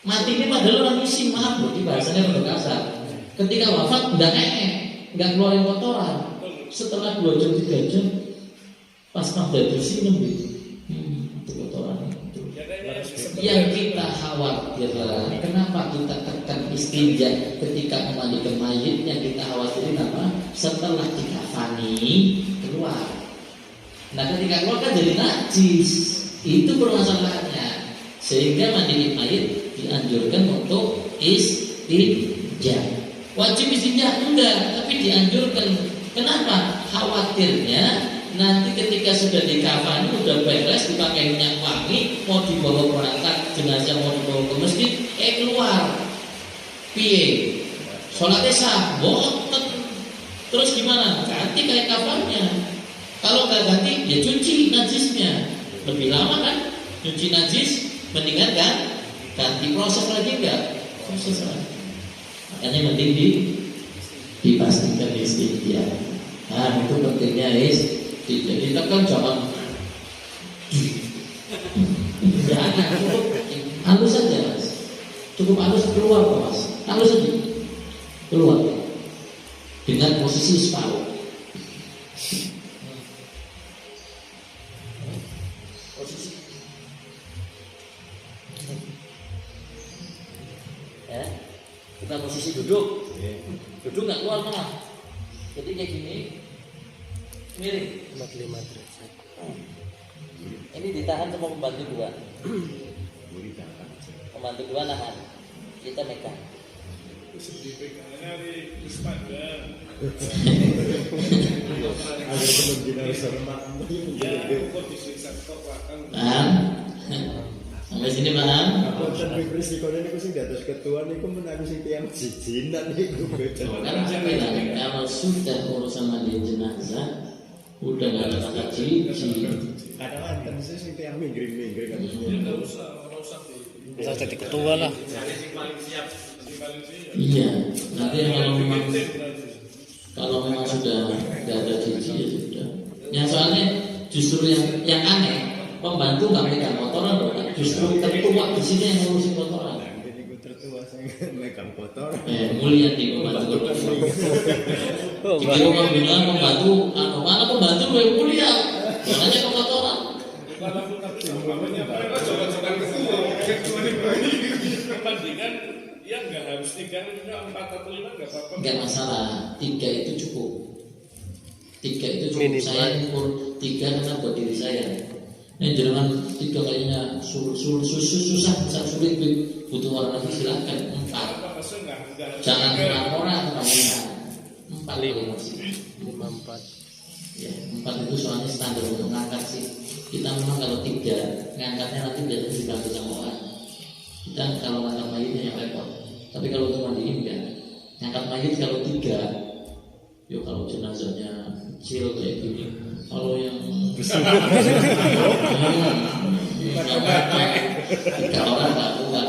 Mati ini padahal orang misi, maaf loh, di bahasanya udah kasar. Ketika wafat nggak nggak keluarin kotoran. Setelah 2 jam 3 jam pas pada bersih itu kotoran. Yang kita khawatirkan, kenapa kita tekan istinja ketika memandikan mayitnya, kita khawatirin apa? Setelah dikafani keluar. Nah ketika keluar kan jadi najis, itu permasalahannya. Sehingga mandiin mayit dianjurkan untuk istinja. Wajib istinja enggak, tapi dianjurkan. Kenapa? Khawatirnya nanti ketika sudah dikafani, udah beres, dipakai minyak wangi, mau dibawa berangkat jenazah, mau dibawa ke masjid, keluar, piye, sholatnya sah, boten, terus gimana? Ganti kayak kafannya. Kalau nggak ganti, ya cuci najisnya, lebih lama kan? Cuci najis, mendingan kan? Ganti proses lagi enggak? Proses lagi. Makanya penting dipastikan istinja. Nah itu pentingnya jadi kita kan jangan cukup halus saja mas, cukup halus keluar mas, halus saja keluar dengan posisi separuh. Ya, kita posisi duduk nggak keluar malah, jadi kayak gini. Miring 45 derajat. Ini ditahan sama pembantu 2. Pembantu 2 nahan, kita megang. Pegangannya di sepanjang. Agar kemungkinan sermat. Ya, kok disiksa kok akan. Paham? Sampai sini paham? Konten risikonya ini sing dados ketua niku menawi sing tiyang jijinan niku beda. Kan saya bilang kalau sudah urusan mandi jenazah udah nggak ada kata cici. Kadang kan sing tiyang minggring-minggring kan. Enggak usah Bisa jadi ketua lah. Iya, nanti kalau memang sudah nggak ada cici ya sudah. Yang soalnya justru yang aneh, pembantu nggak megang kotoran loh, justru tertua di sini yang ngurusin kotoran. Jadi tertua saya megang kotor. Mulia di pembantu. Jadi orang bilang pembantu, mana pembantu lebih mulia, makanya ke kotoran. Perbandingan ya nggak harus 3, 4 atau 5 nggak apa-apa. Nggak masalah, 3 itu cukup. 3 itu cukup. Minimal. Saya ukur 3 karena buat diri saya. Ini jangan 3 kayaknya susah sulit butuh orang lagi silakan 4. Jangan 4 orang kamu 4 masih. 54. Ya, 4 itu soalnya standar untuk ngangkat sih. Kita memang kalau 3 ngangkatnya nanti biasanya dibantu sama orang. Kita kalau ngangkat mayitnya yang repot. Tapi kalau untuk mandiin enggak. Ngangkat mayit kalau 3, yuk kalau jenazahnya kecil kayak gini. Kalau yang 3 orang nggak kuat.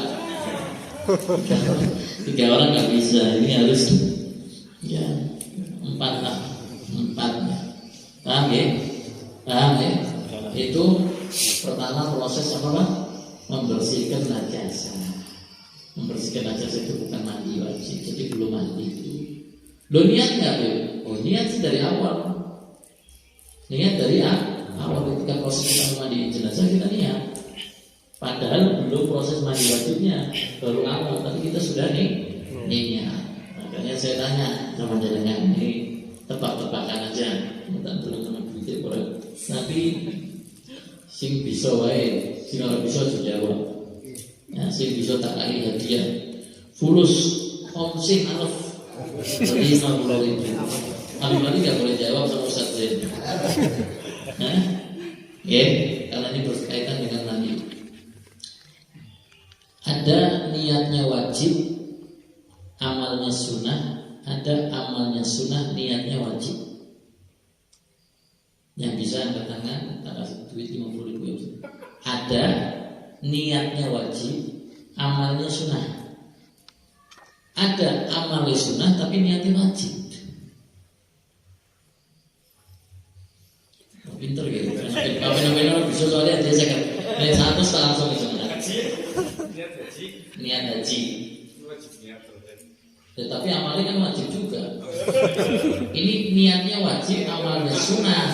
3 orang nggak bisa. Ini harus ya 4 lah. 4 ya. Paham ya? Paham ya? Itu pertama proses apa Pak? Membersihkan najasa. Membersihkan najasa itu bukan mandi wajib, jadi belum mandi itu. Lo niat nggak Bu? Oh niat sih dari awal. Niat dari awal ketika proses kita mandi jenazah kita niat. Padahal belum proses mandi wajibnya, baru awal, tapi kita sudah niat. Makanya saya tanya sama jenengan ini tebak-tebakan aja, minta teman-teman pikir boleh. Tapi sing bisa wae, sing ora bisa dijawab. Ya, sing bisa tak kali hadiah. Fulus om sing alef. Jadi 50.000. Habis mandi nggak boleh jawab sama Ustaz Zain. Ya, karena ini berkaitan dengan mandi. Ada niatnya wajib, amalnya sunnah. Ada amalnya sunnah, niatnya wajib. Yang bisa angkat tangan, tak kasih duit 50.000. Ada niatnya wajib, amalnya sunnah. Ada amalnya sunnah tapi niatnya wajib. Pinter gitu. Apa bisa soalnya dia saya naik 100 langsung bisa. Niat haji. Tetapi amalnya kan wajib juga. Ini niatnya wajib, amalnya sunnah.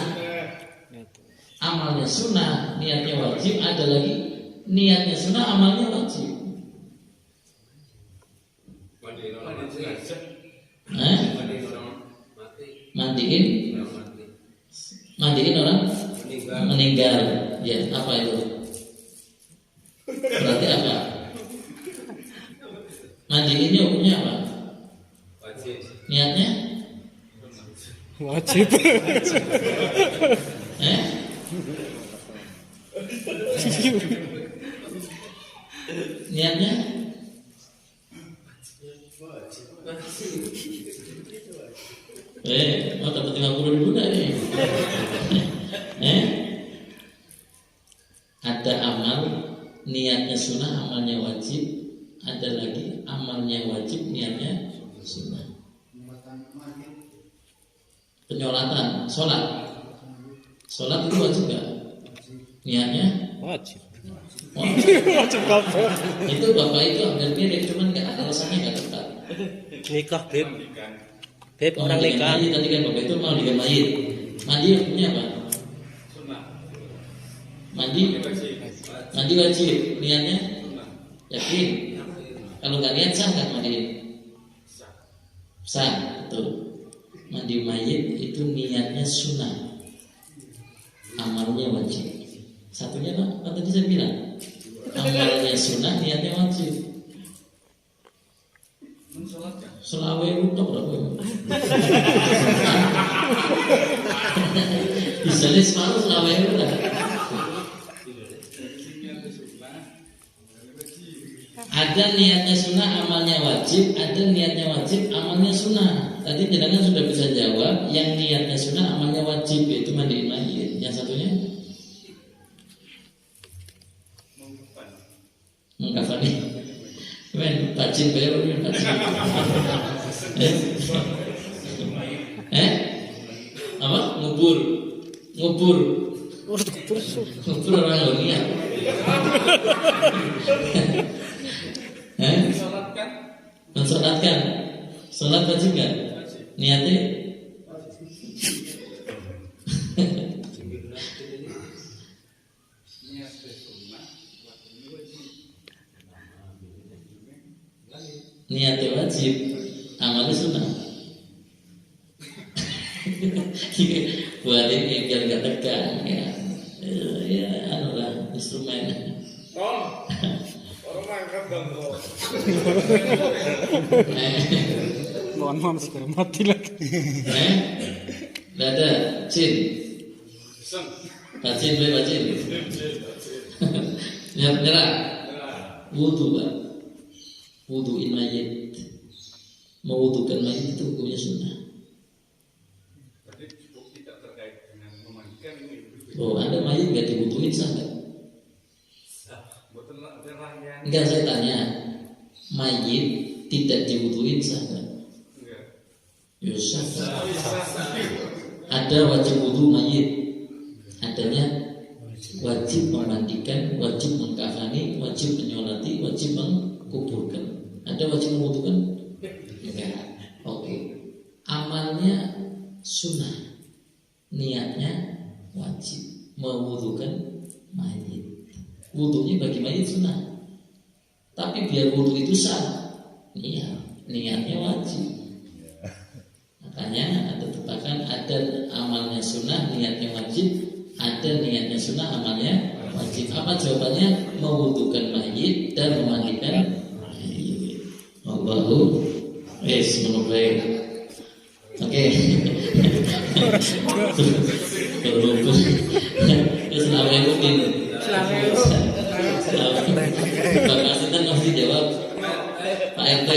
Amalnya sunnah, niatnya wajib. Ada lagi niatnya sunnah, amalnya wajib. Mandiin orang meninggal. Ya, apa itu? Berarti apa? Mandiinnya hukumnya apa? Niatnya? Wajib. Niatnya? Mau dapat 50.000 nih. Ada amal niatnya sunnah, amalnya wajib. Ada lagi amalnya wajib, niatnya sunnah. Penyolatan, sholat itu wajib gak? Niatnya? Wajib. Wajib bapak. Itu bapak itu hampir mirip, cuman alasannya gak tepat. Nikah Beb orang nikah. Tadi kan bapak itu mau dengan mayit. Mandi hukumnya apa? Mandi wajib. Niatnya? Yakin? Kalau nggak niat sah nggak mandi? Sah, betul. Mandi mayit itu niatnya sunnah, amalnya wajib. Satunya apa tadi saya bilang? Amalnya sunnah, niatnya wajib. Selawe utok berapa? Bisa nih semalam selawe udah. Ada niatnya sunnah, amalnya wajib. Ada niatnya wajib, amalnya sunnah. Tadi jenengan sudah bisa jawab. Yang niatnya sunnah, amalnya wajib, yaitu mandiin mayit. Yang satunya mengkafani. Men, bacin baru men bacin. Apa? Ngubur orang dunia. Mensolatkan. Solat wajib nggak? Niatnya? Niatnya wajib, amalnya sunnah. Buatin biar nggak tegang ya. Ya, anulah instrumen. Orang angkat bang. Mohon segera mati lagi. Dada, Cin. Bacin. Nyerah. Wudu, Pak. Wuduin mayit. Mewudukan mayit itu hukumnya sunnah. Oh, ada mayit nggak diwuduin sah nggak? Enggak, saya tanya. Mayit tidak diwuduin sah nggak? Ya sah. Ada wajib wudu mayit. Adanya wajib memandikan, wajib mengkafani, wajib menyolati, wajib mengkuburkan. Ada wajib mewudukan? Enggak. Oke. Amalnya sunnah, niatnya wajib. wudunya bagi mayit sunnah. Tapi biar wudu itu sah, niatnya wajib. Makanya tetapkan ada amalnya sunnah, niatnya wajib. Ada niatnya sunnah, amalnya wajib. Apa jawabannya? Mewudukan mayit dan memandikan mayit. Allahu Akbar. Oke. Berlumpur. Assalamualaikum. Pak Kasitan masih jawab Pak RT.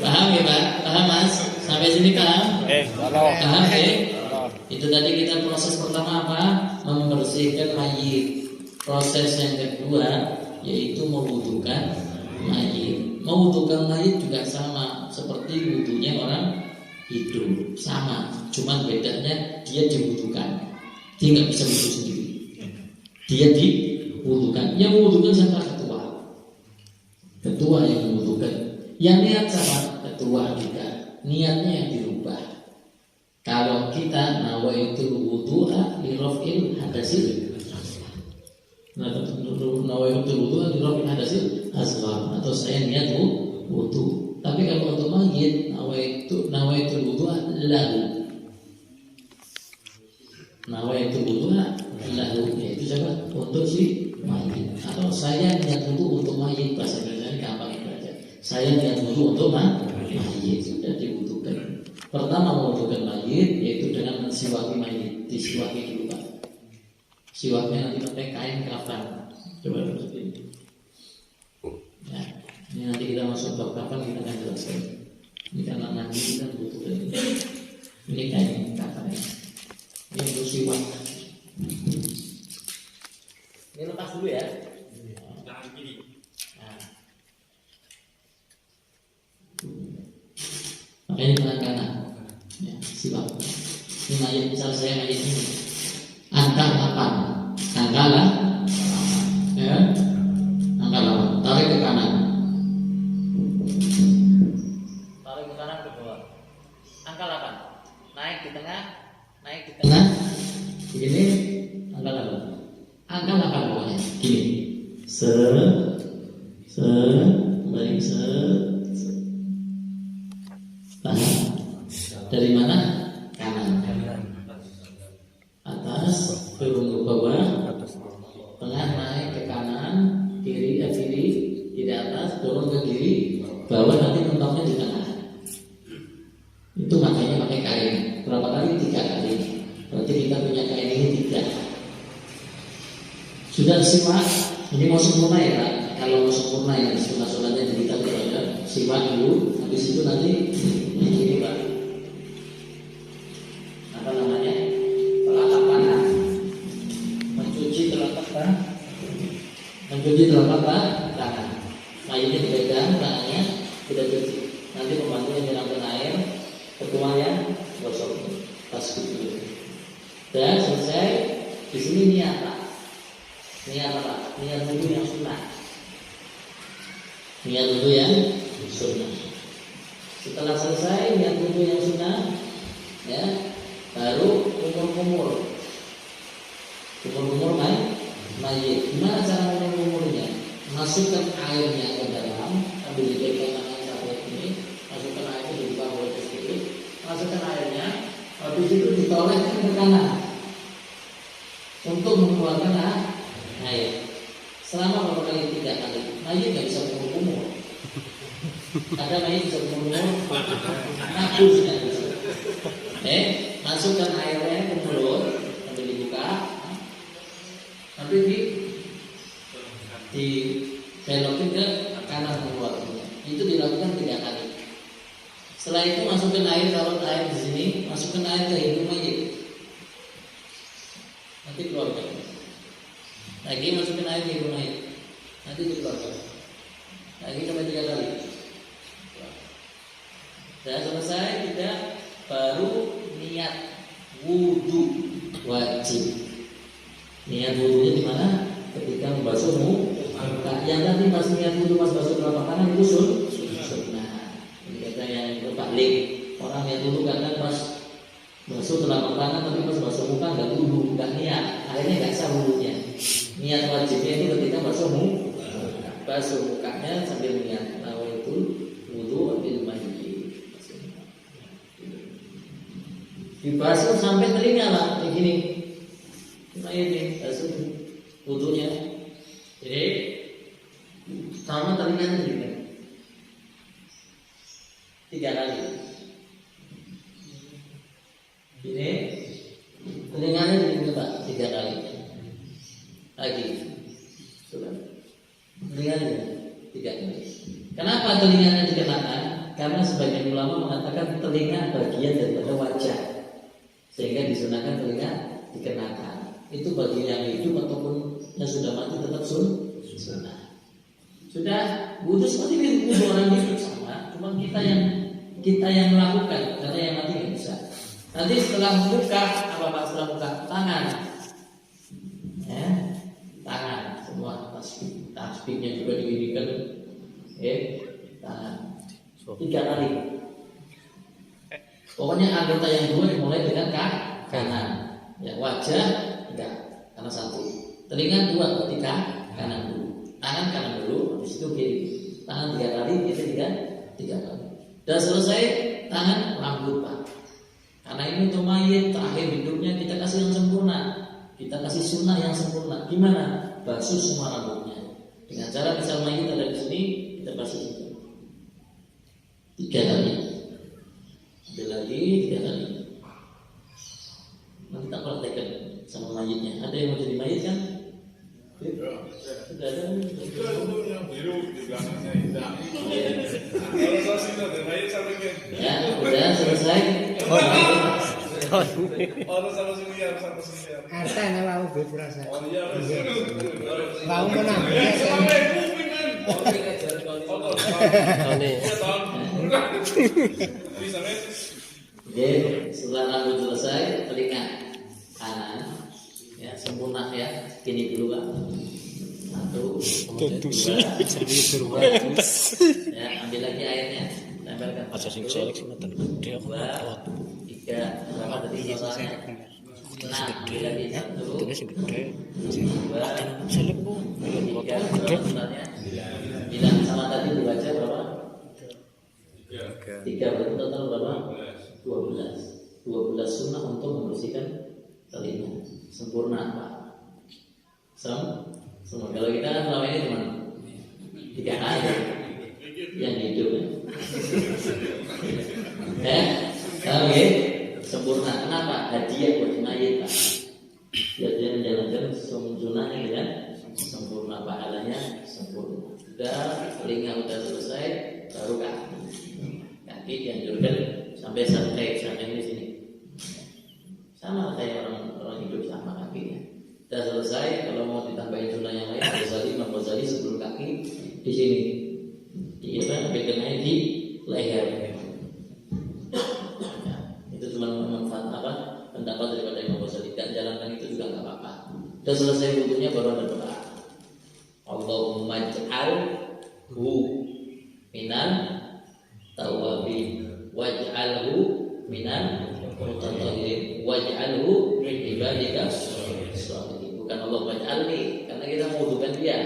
Paham ya Pak? Paham Mas? Sampai sini paham? Paham ya? Itu tadi kita proses pertama apa? Membersihkan mayit. Proses yang kedua yaitu mewudukan mayit. Mewudukan mayit juga sama seperti wudunya orang hidup, sama. Cuman bedanya dia diwudukan. Dia nggak bisa wudu sendiri. Dia diwudukan. Yang mewudukan siapa? Ketua. Ketua yang mewudukan. Yang niat sama ketua kita. Niatnya yang dirubah. Kalau kita nawaitul wudu'a li raf'il hadasil nawaitul wudu'a li raf'il hadasil asghar, atau saya niat wudu. Tapi kalau untuk mayit nawaitul wudu'a lahu, yaitu siapa? Untuk si mayit. Atau saya niat wudu untuk mayit, bahasa Indonesia gampang itu aja. Saya niat wudu untuk mayit, sudah diwudukan. Pertama mewudukan mayit yaitu dengan mensiwaki mayit. Disiwaki dulu Pak. Siwaknya nanti pakai kain kafan. Coba seperti ini. Ya, ini nanti kita masuk bab kafan, kita akan jelaskan. Ini karena nanti kita butuh ini. Ini kain kafan. Ini untuk siwak. Ini lepas dulu ya. Tangan kiri. Nah. Makanya tangan kanan. Ya, siwak. Ini mayat, misal saya mayat ini. Angka 8. Angka lah. Ya. Angka 8. Tarik ke kanan. Tarik ke kanan ke bawah. Angka 8. Naik di tengah. Naik di tengah. Begini. Angka 8. Angka 8 pokoknya. Gini. Baik, tahan. Dari mana? Kanan. Atas turun ke bawah. Tengah naik ke kanan. Kiri ke kiri. Di atas turun ke kiri. Bawah nanti mentoknya di tengah. Itu makanya pakai kain. Berapa kali? 3 kali. Berarti kita punya kain ini 3. Sudah simak. Ini mau sempurna ya Pak. Kalau mau sempurna ya sunat-sunatnya jadi kita belajar simak dulu. Habis itu nanti ini Pak. Apa namanya? Telapak tangan. Mencuci telapak tangan. Mayitnya dipegang tangannya, kita cuci. Nanti pembantu yang menyiramkan air, ketua yang gosok tas dulu. Dan selesai di sini niat Pak. Niat apa? Niat wudu yang sunnah. Niat wudu yang sunnah. Setelah selesai niat wudu yang sunnah, ya, baru kumur-kumur mayit. Gimana cara kumur-kumurnya? Masukkan airnya ke dalam, ambil dipegang tangan sahabat ini, masukkan airnya di bawah boleh sedikit, masukkan airnya, habis itu ditolakkan ke kanan untuk mengeluarkan air. Selama beberapa kali 3 kali, mayit nggak bisa kumur-kumur. Ada mayit bisa kumur-kumur, aku sudah bisa. Masukkan airnya ke mulut, sambil dibuka, nanti dibelokin ke kanan mengeluarkannya. Itu dilakukan 3 kali. Setelah itu masukkan air, kalau air di sini, masukkan air ke hidung mayit. Nanti keluarkan. Lagi masukkan air ke hidung mayit. Nanti dikeluarkan. Lagi sampai 3 kali. Dan selesai kita baru niat wudu wajib. Niat wudunya di mana? Ketika membasuh muka. Yang tadi pas niat wudu pas basuh telapak tangan itu sunnah. Ini kata yang berbalik. Orang niat wudhu kadang pas basuh telapak tangan, tapi pas basuh muka nggak wudhu, nggak niat, akhirnya nggak sah wudhunya. Niat wajibnya itu ketika basuh mukanya sambil niat nawaitul wudhu bil mayyit. Dibasuh sampai telinga lah, kayak gini. Cuma ini basuh wudhunya. Jadi sama telinganya juga 3 kali. Ini telinganya juga 3 kali. Lagi, sudah. Telinganya 3 kali. Kenapa telinganya dikenakan? Karena sebagian ulama mengatakan telinga bagian daripada wajah, sehingga disunahkan telinga dikenakan. Itu bagi yang hidup ataupun yang sudah mati tetap sunnah. Sudah wudhu seperti itu, wudhu orang hidup sama, cuma kita yang melakukan, karena yang mati nggak bisa. Nanti setelah muka, apa pak setelah muka? Tangan, ya, tangan semua tasbihnya juga didirikan, tangan 3 kali. Pokoknya anggota yang 2 dimulai dengan kanan, ya wajah enggak, karena 1, telinga 2, berarti kanan dulu. Tangan kanan dulu, habis itu kiri. Tangan 3 kali, itu 3 kali. Dan selesai tangan rambut pak. Karena ini untuk mayit terakhir hidupnya kita kasih yang sempurna, kita kasih sunnah yang sempurna. Gimana? Basuh semua rambutnya. Dengan cara misal mayit ada di sini, kita basuh juga 3 kali. Ada lagi 3 kali. Nanti kita praktekkan sama mayitnya. Ada yang mau jadi mayit kan? Sudah ada. Itu yang biru di belakangnya hitam. Kalau saya sih udah baik sampai ke. Ya, udah selesai. Orang sama sini ya, sama sini ya. Harta yang mau berperasa. Oh iya, Mau menang. Sampai kuping kan. Bisa men. Oke, setelah rambut selesai, telinga kanan, ya sempurna ya. Gini dulu pak. 1, kemudian 2. Ya, ambil lagi airnya, tempelkan. Aja sing jelek sing ngoten gede aku 2, 3, berapa tadi soalnya? 6, ambil lagi 1, sing gede. 2, Jelek Bu. 3, misalnya. Bilang sama tadi dibaca berapa? 3 berarti total berapa? 12 sunnah untuk membersihkan telinga. Sempurna pak. Semua. Kalau kita kan selama ini cuma 3 kali yang hidup. Oke, sempurna. Kenapa? Hadiah buat mayit pak. Biar dia menjalankan sunnahnya dengan sempurna, pahalanya sempurna. Sudah telinga udah selesai, baru kaki dianjurkan sampai di sini. Sama kayak orang hidup sama kakinya. Sudah selesai, kalau mau ditambahin sunnah yang lain, Imam Ghazali sebelum kaki di sini, bekenanya di leher. Ya, itu cuma manfaat pendapat daripada Imam Ghazali. Dan jalankan itu juga nggak apa-apa. Sudah selesai wudhunya baru ada doa. Allahumma ij'alhu minan tawabin waj'alhu minan mutatahhirin waj'alhu min ibadika sholihin. Bukan Allahumma ij'alni, karena kita membutuhkan dia.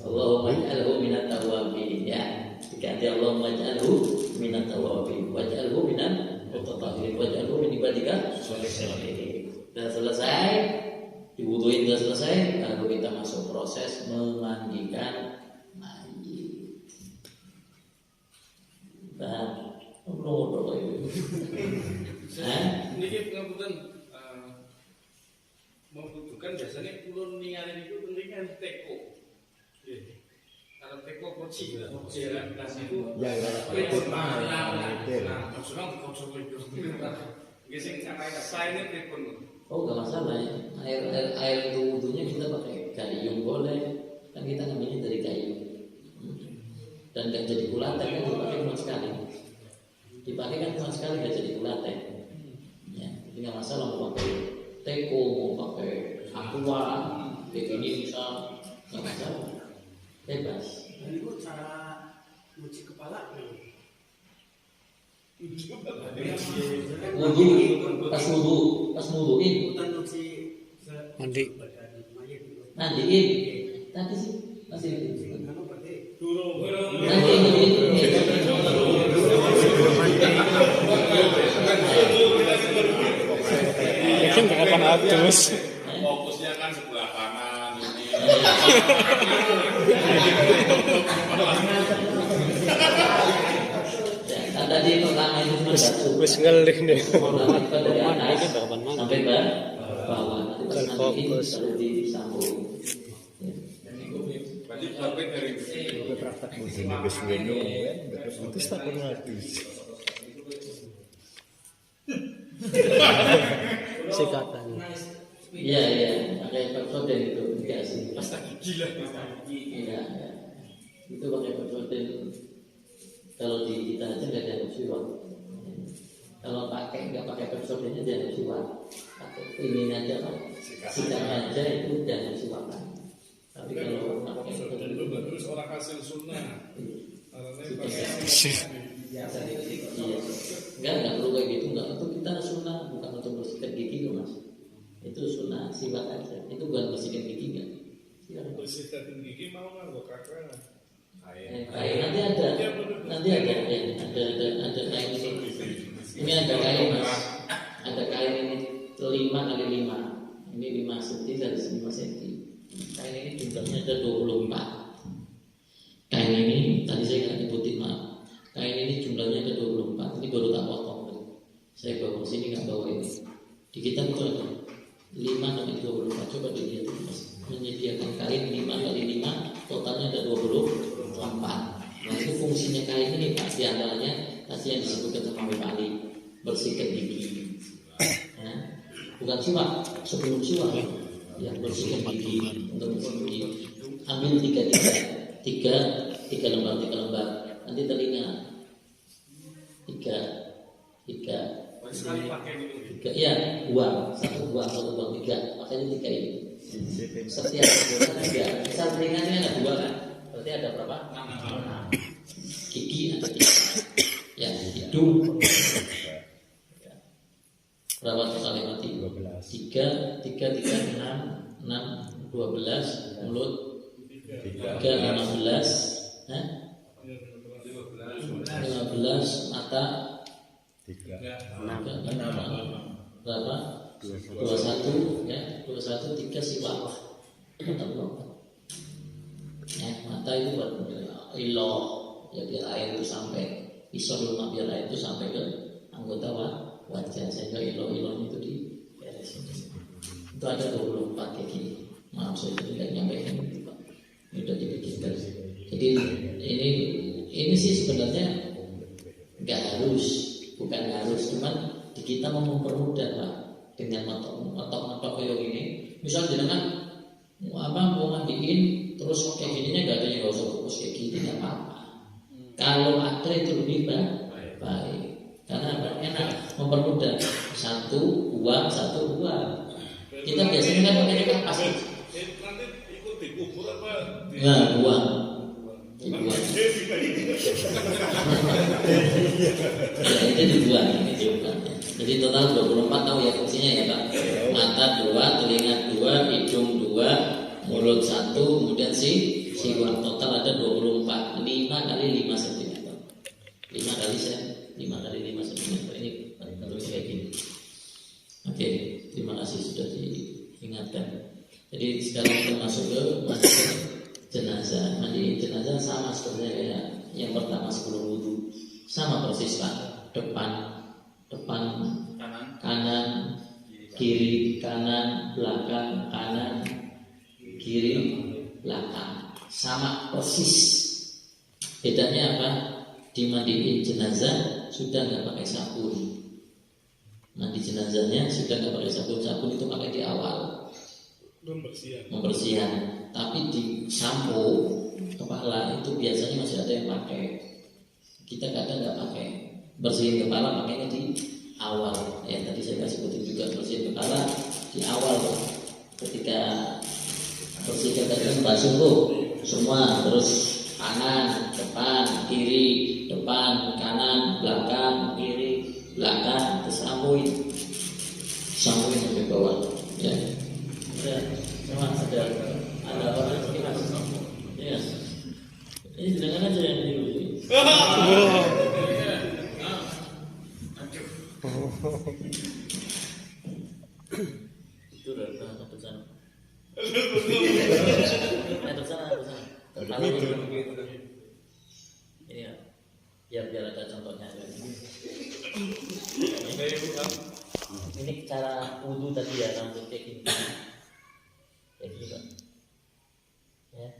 Allahumma ij'alhu minat tawabin, ya. Diganti Allahumma ij'alhu minat tawabin waj'alhu minan mutatahhirin waj'alhu min ibadika sholihin. Dan selesai diwuduin, sudah selesai, lalu kita masuk proses memandikan mayit. Nah, ngobrol itu. Ini pengabutan membutuhkan biasanya kulon ningali itu penting kan teko. Kalau teko koci, kan itu Ya, maksudnya dikonsol itu. Gesing sampai saya telepon. Oh nggak masalah ya. Air untuk wudhunya kita pakai gayung boleh, kan kita ngambilnya dari gayung. Dan nggak jadi kulatek kan dipakai cuma sekali. Dipakai kan cuma sekali nggak jadi kulatek. Ya, jadi nggak masalah mau pakai teko, mau pakai aqua, kayak gini bisa, nggak masalah. Bebas. Ini kok cara cuci kepala pas wuduin Mandi. mandiin tadi sih masih Durung. Mungkin nggak akan habis. Fokusnya kan sebelah kanan ini. Kan tadi pertama itu cuma batu. Wis ngelih nih. Pertama itu dari atas Ini kapan mandi? sampai ke bawah. Nanti pas Kan mandiin fokus. baru disambung. Berarti praktek dari praktek musim wis ngene Itu tak pernah habis. Sikatan. Iya, pakai persoden itu enggak sih. Pasta gigi lah. Iya. Itu pakai persoden. Kalau di kita aja nggak ada siwak. Kalau pakai nggak pakai persodennya jangan siwak. Pakai ini aja pak. Sikatnya aja itu jangan siwakan. Tapi kalau pakai Dan itu bagus orang hasil sunnah. Karena pakai iya. Enggak perlu kayak gitu, enggak. Itu kita sunnah bukan untuk bersihkan gigi loh mas. Itu sunnah siwak aja. Itu bukan bersihkan gigi enggak. Silakan. bersihkan gigi mau nggak gue kakak. Kain nanti ada ya, ada kain ini. Ini ada kain mas. Ada kain ini 5x5. Ini 5 cm dari 5 cm. Kain ini jumlahnya ada 24. Kain ini tadi saya nggak nyebutin maaf. Kain ini jumlahnya ada 24. Ini baru tak potong. Saya bawa sini nggak bawa ini. Di kitab itu ada 5x24. Coba dilihat mas. Menyediakan kain 5x5 totalnya ada 24. Nah itu fungsinya kain ini pak. Di antaranya tadi yang disebutkan sama Pak Ali, bersihkan gigi. Ya. Bukan siwak, sebelum siwak yang bersihkan gigi untuk bersihkan gigi. Ambil tiga lembar. Nanti telinga tiga ya satu buang tiga. Makanya tiga ini. Setiap tiga. Misal telinganya ada 2 kan? Berarti ada berapa? 6. Gigi ada 3. Ya, hidung. Berapa totalnya mati? 3, 6, 12, mulut 3, 15, 15, mata 3 berapa? 21 ya, 21 3 siwak. Mata itu buat iloh ya, biar air itu sampai pisau lumak, biar air itu sampai ke anggota wajah sehingga iloh-ilohnya itu diberesin. Itu ada 24 kayak gini. Maaf saya tidak nyampaikan itu pak. Ini udah dibikin. Jadi ini sih sebenarnya nggak harus, bukan harus, cuman di kita mau mempermudah pak dengan matok kayak gini. Misal jenengan mau mandiin terus kayak gininya nggak ada yang nggak usah fokus kayak gini nggak apa-apa. Kalau ada itu lebih baik. Karena apa? Enak mempermudah. 1 buang. Kita biasanya kan pakainya kan pasti. Nanti ikut dikubur apa? Nah, buang. Ya, itu dibuang. Jadi total 24 tahu ya fungsinya ya Pak. Mata 2, telinga 2, hidung 2, mulut 1, kemudian siwak. Total ada 24. 5x5 cm. 5 kali 5 cm. Ini bentuknya kayak gini. Oke, terima kasih sudah diingatkan. Jadi sekarang kita masuk ke jenazah. Mandi jenazah sama sebenarnya kayak yang pertama sebelum wudu. Sama persis Pak. Depan kanan, kiri, kanan, belakang, kanan, kiri, belakang. Sama persis. Bedanya apa? Dimandiin jenazah sudah nggak pakai sabun. Mandi jenazahnya sudah nggak pakai sabun. Sabun itu pakai di awal. Membersihan. Tapi di sampo kepala itu biasanya masih ada yang pakai. Kita kadang nggak pakai. Bersihin kepala makanya di awal. Ya tadi saya sebutin juga bersihin kepala di awal. Ketika bersihkan tadi basuh tuh semua, terus kanan, depan, kiri, depan, kanan, belakang, kiri, belakang, terus sampuin sampai bawah. Ya, sama ada orang seperti mas. Ya, ini sedangkan aja yang dulu. Itu udah ke sana. Ke sana. Ini ya, biar ada contohnya. Ini cara wudhu tadi ya, rambut kayak gini, Pak. Ya.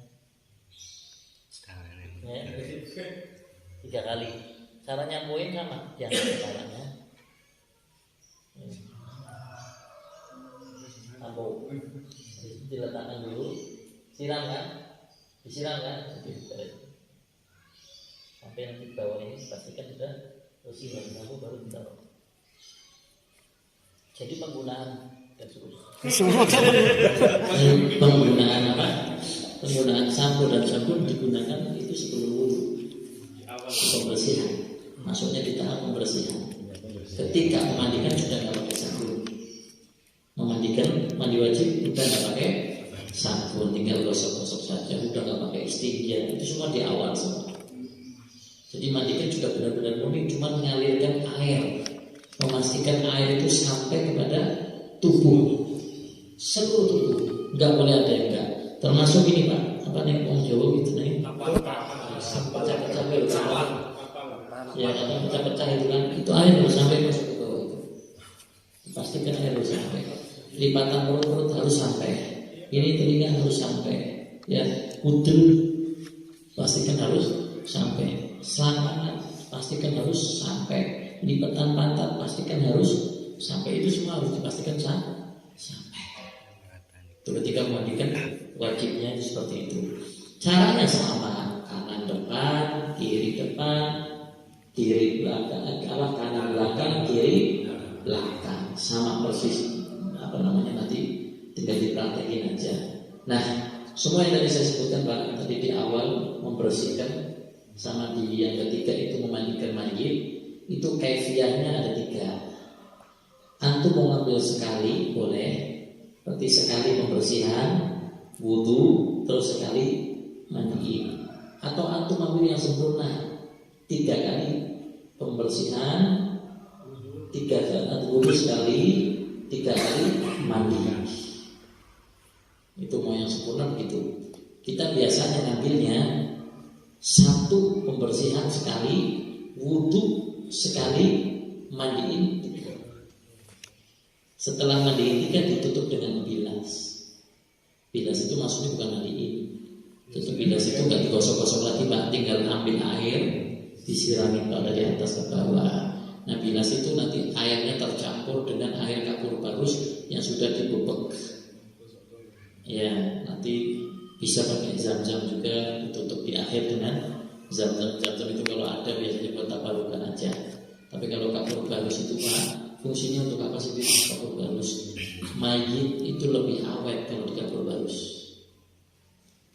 3 kali. Cara nyampuin sama, jangan caranya. Sampo, diletakkan dulu, disiram kan, sampai nanti bawah ini pastikan sudah bersih baru ditaruh. Jadi penggunaan penggunaan apa? Penggunaan sampo dan sabun digunakan itu sebelum wudhu, pembersihan. Maksudnya di tahap pembersihan. Ketika memandikan sudah nggak pakai sabun. Memandikan mandi wajib udah nggak pakai sabun, tinggal gosok-gosok saja, udah nggak pakai istinja. Itu semua di awal semua. Jadi mandikan juga benar-benar murni, cuma mengalirkan air, memastikan air itu sampai kepada tubuh, seluruh tubuh, nggak boleh ada yang enggak. Termasuk ini Pak, apa nih orang Jawa gitu nih? Pecah-pecah ya, ada pecah-pecah itu kan, itu air harus sampai masuk ke bawah itu. Pastikan air harus sampai. Lipatan perut harus sampai. Ini telinga harus sampai. Ya, udel pastikan harus sampai. Selangkangan pastikan harus sampai. Lipatan pantat pastikan harus sampai. Itu semua harus dipastikan sampai. Itu ketika memandikan wajibnya seperti itu. Caranya sama, kanan depan, kiri belakang, kanan belakang, kiri belakang, sama persis. Apa namanya nanti tinggal dipraktekin aja. Nah, semua yang tadi saya sebutkan Pak, tadi di awal membersihkan, sama di yang ketiga itu memandikan mayit, itu kaifiahnya ada 3. Antum mau ngambil sekali boleh, berarti sekali pembersihan, wudhu, terus sekali mandi. Atau antum ambil yang sempurna, 3 kali pembersihan, 3 kali wudhu sekali, 3 kali mandi. Itu mau yang sempurna begitu. Kita biasanya ngambilnya 1 pembersihan sekali, wudhu sekali, mandiin 3. Setelah mandiin 3 ditutup dengan bilas. Bilas itu maksudnya bukan mandiin. Tutup bilas itu nggak digosok-gosok lagi Pak, tinggal ambil air, disiramin Pak dari atas ke bawah. Nah bilas itu nanti airnya tercampur dengan air kapur barus yang sudah dibubek. Ya nanti bisa pakai zam-zam juga, ditutup di akhir dengan zam-zam. Zam-zam itu kalau ada biasanya buat tabarukan aja. Tapi kalau kapur barus itu Pak, fungsinya untuk apa sih kapur barus? Mayit itu lebih awet kalau di kapur barus.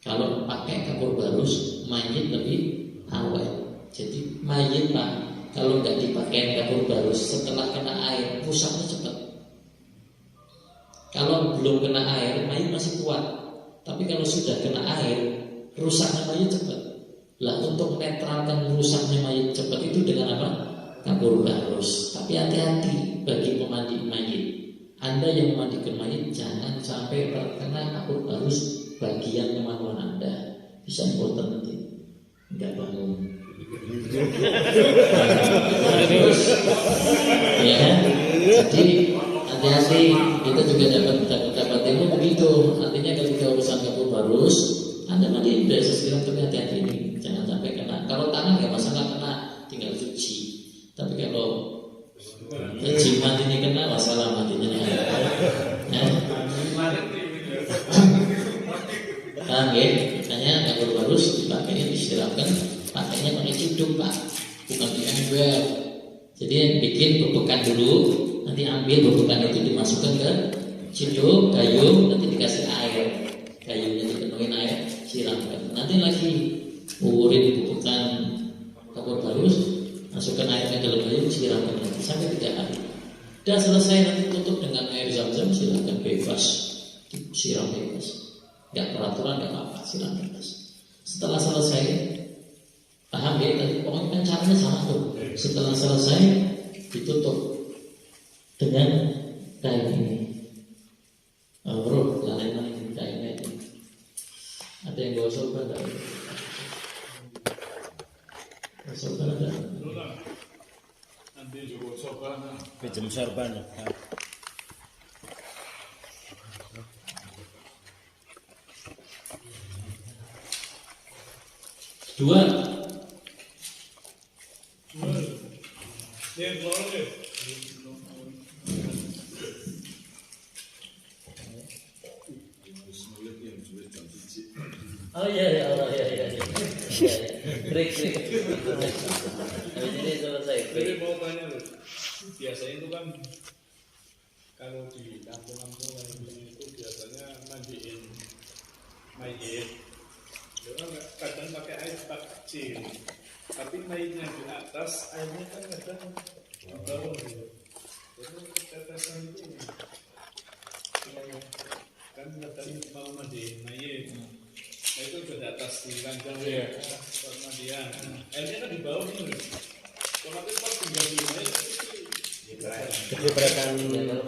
Kalau pakai kapur barus, mayit lebih awet. Jadi mayit Pak, kalau nggak dipakai kapur barus, setelah kena air rusaknya cepat. Kalau belum kena air, mayit masih kuat. Tapi kalau sudah kena air, rusaknya mayit cepat. Lah untuk menetralkan rusaknya mayit cepat itu dengan apa? Kapur barus. Tapi hati-hati bagi pemandi mayit. Anda yang memandikan mayit jangan sampai terkena kapur barus bagian kemaluan Anda. Bisa important nanti. Enggak bangun. Terus, ya, jadi hati-hati. Kita juga dapat ilmu begitu. Artinya ketika urusan kapur barus, Anda mandiin biasa sekiranya, tapi hati-hati ini jangan sampai kena. Kalau tangan nggak masalah kena, tinggal cuci. Tapi kalau jimat ini kena masalah matinya. Ya. Paham ya? Makanya kapur barus dipakai, disiramkan, pakainya pakai ciduk Pak, bukan di ember. Jadi bikin bebekan dulu, nanti ambil bebekan itu dimasukkan ke ciduk, gayung, nanti dikasih air, gayungnya dipenuhin air, siramkan. Nanti lagi urin bebekan kapur halus, masukkan airnya ke dalam gayung, siramkan lagi sampai 3 kali. Dan selesai nanti tutup dengan air zam-zam, silakan bebas, siram bebas. Nggak peraturan, nggak apa-apa, siram bebas. Setelah selesai, paham ya? Tadi pokoknya kan caranya sama tuh. Setelah selesai, ditutup dengan kain ini. Bro, lain-lain kainnya ini. Ada yang bawa sorban nggak? Sorban ada? Nanti juga sopan. Pinjam sorban. Dua. Yang keluar deh. Oh iya, Allah ya. Break. Habis ini selesai. Jadi mau tanya loh, biasanya itu kan kalau di kampung-kampung itu biasanya mandiin mayit. Ya kan kadang pakai air cepat kecil, tapi mayitnya di atas, airnya kan kadang di bawah. Jadi tetesan itu kan kadang mau mandiin mayit. Nah, itu udah di atas di ranjang buat mandian. Airnya kan di bawah nih. Otomatis pas tinggal di mayit Kecipratan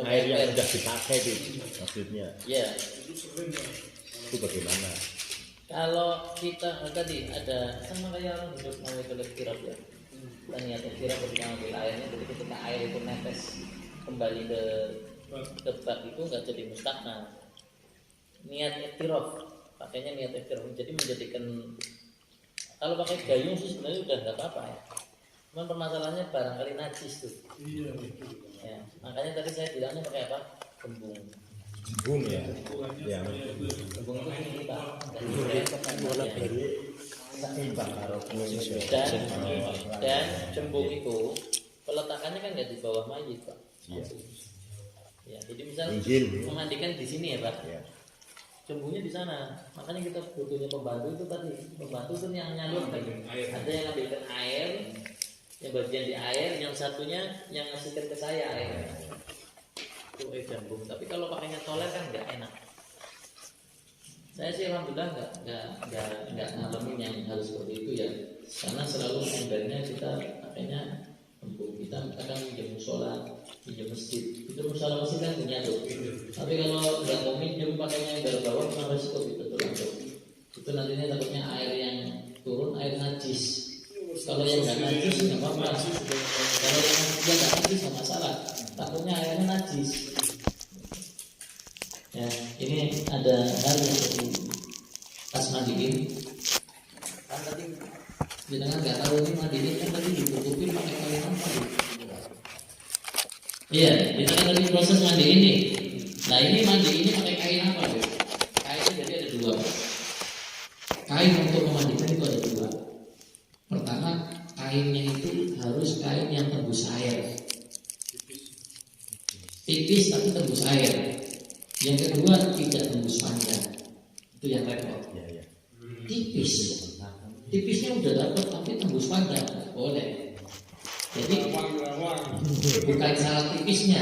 air yang sudah dipakai itu maksudnya. Ya, itu sering ya. Itu bagaimana? kalau kita tadi ada sama kayak orang hidup mau itu kirap ya. Kita niatnya kirap ketika ngambil airnya, jadi ketika air itu netes kembali ke bak itu nggak jadi mustahna. Niat iktiraf, pakainya niat iktiraf, jadi menjadikan kalau pakai gayung sih sebenarnya udah nggak apa-apa ya. Cuman permasalahannya barangkali najis tuh. Iya itu. Ya, makanya tadi saya bilangnya pakai apa? Gembung. Bung ya. Ya. Gembung itu ini Pak. Seimbang karo Dan cembung itu peletakannya kan nggak di bawah mayit Pak. Iya. Ya, jadi misal Injil. memandikan di sini ya Pak. Ya. Cembungnya di sana. Makanya kita butuhnya pembantu itu tadi. Pembantu itu yang nyalurkan. Ada yang ngambilkan air, yang bagian di air, yang satunya yang ngasihkan ke saya air. Itu jambung. Tapi kalau pakainya toler kan nggak enak. Saya sih alhamdulillah nggak ngalamin yang harus seperti itu ya. Karena selalu embernya kita pakainya gembung. Kita akan pinjam musola, pinjam masjid. Itu musola masjid kan punya tuh. Tapi kalau nggak mau pinjam pakainya ember bawah, memang resiko itu tuh. Itu nantinya takutnya air yang turun air najis. Kalau yang nggak najis nggak apa-apa. Kalau yang nggak najis nggak masalah. Takutnya airnya najis. Ya, ini ada hal yang perlu pas mandiin. Kan tadi jenengan nggak tahu ini mandiin kan tadi ditutupin pakai kain apa? Iya, kita kan tadi proses mandiin nih. Nah ini mandiinnya pakai kain apa? Kainnya jadi ada 2. Kain untuk memandikan itu ada 2. Pertama, kainnya itu harus kain yang tembus air. Tipis tapi tembus air. Yang kedua, tidak tembus panjang. Itu yang repot. Ya. Tipis. Tipisnya udah dapat tapi tembus panjang. Boleh. Jadi bukan syarat tipisnya.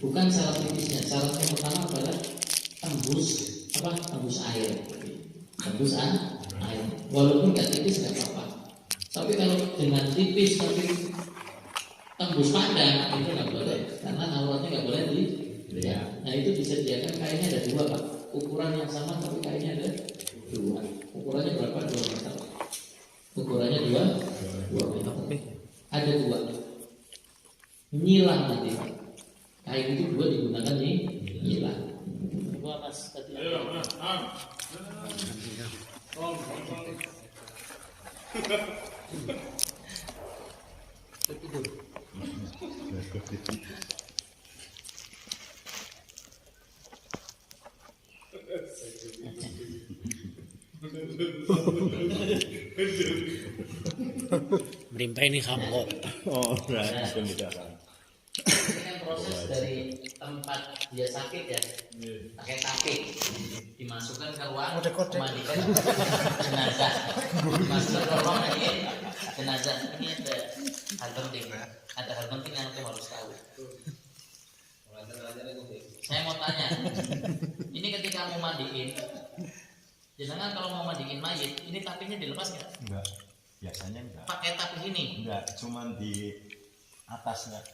Bukan syarat tipisnya. Syarat yang pertama adalah tembus air. Tembus air. Walaupun nggak tipis nggak apa-apa. Tapi kalau dengan tipis tapi tembus panjang itu nggak boleh, karena auratnya nggak boleh dilihat. Nah itu disediakan kainnya ada 2 Pak, ukuran yang sama tapi kainnya ada 2. Ukurannya berapa? 2 meter. Ukurannya 2 meter. Ada 2. Nyilang nanti Pak. Kain itu 2 digunakan nih nyilang. Coba Mas tadi. Ayo, Mas. Tertidur. Merimpah ini kampok. Oh, nah, pembedakan. Ini kan proses dari tempat dia sakit ya, pakai tapik, dimasukkan ke ruang pemandikan jenazah, dimasukkan ke ruang ini, jenazah ini ada hal penting, ada hal penting yang kamu harus tahu. Saya mau tanya, ini ketika mau mandiin, jangan kalau mau mandiin mayit, ini tapinya dilepas nggak? Enggak, biasanya enggak. Pakai tapi ini? Enggak, cuman di atasnya.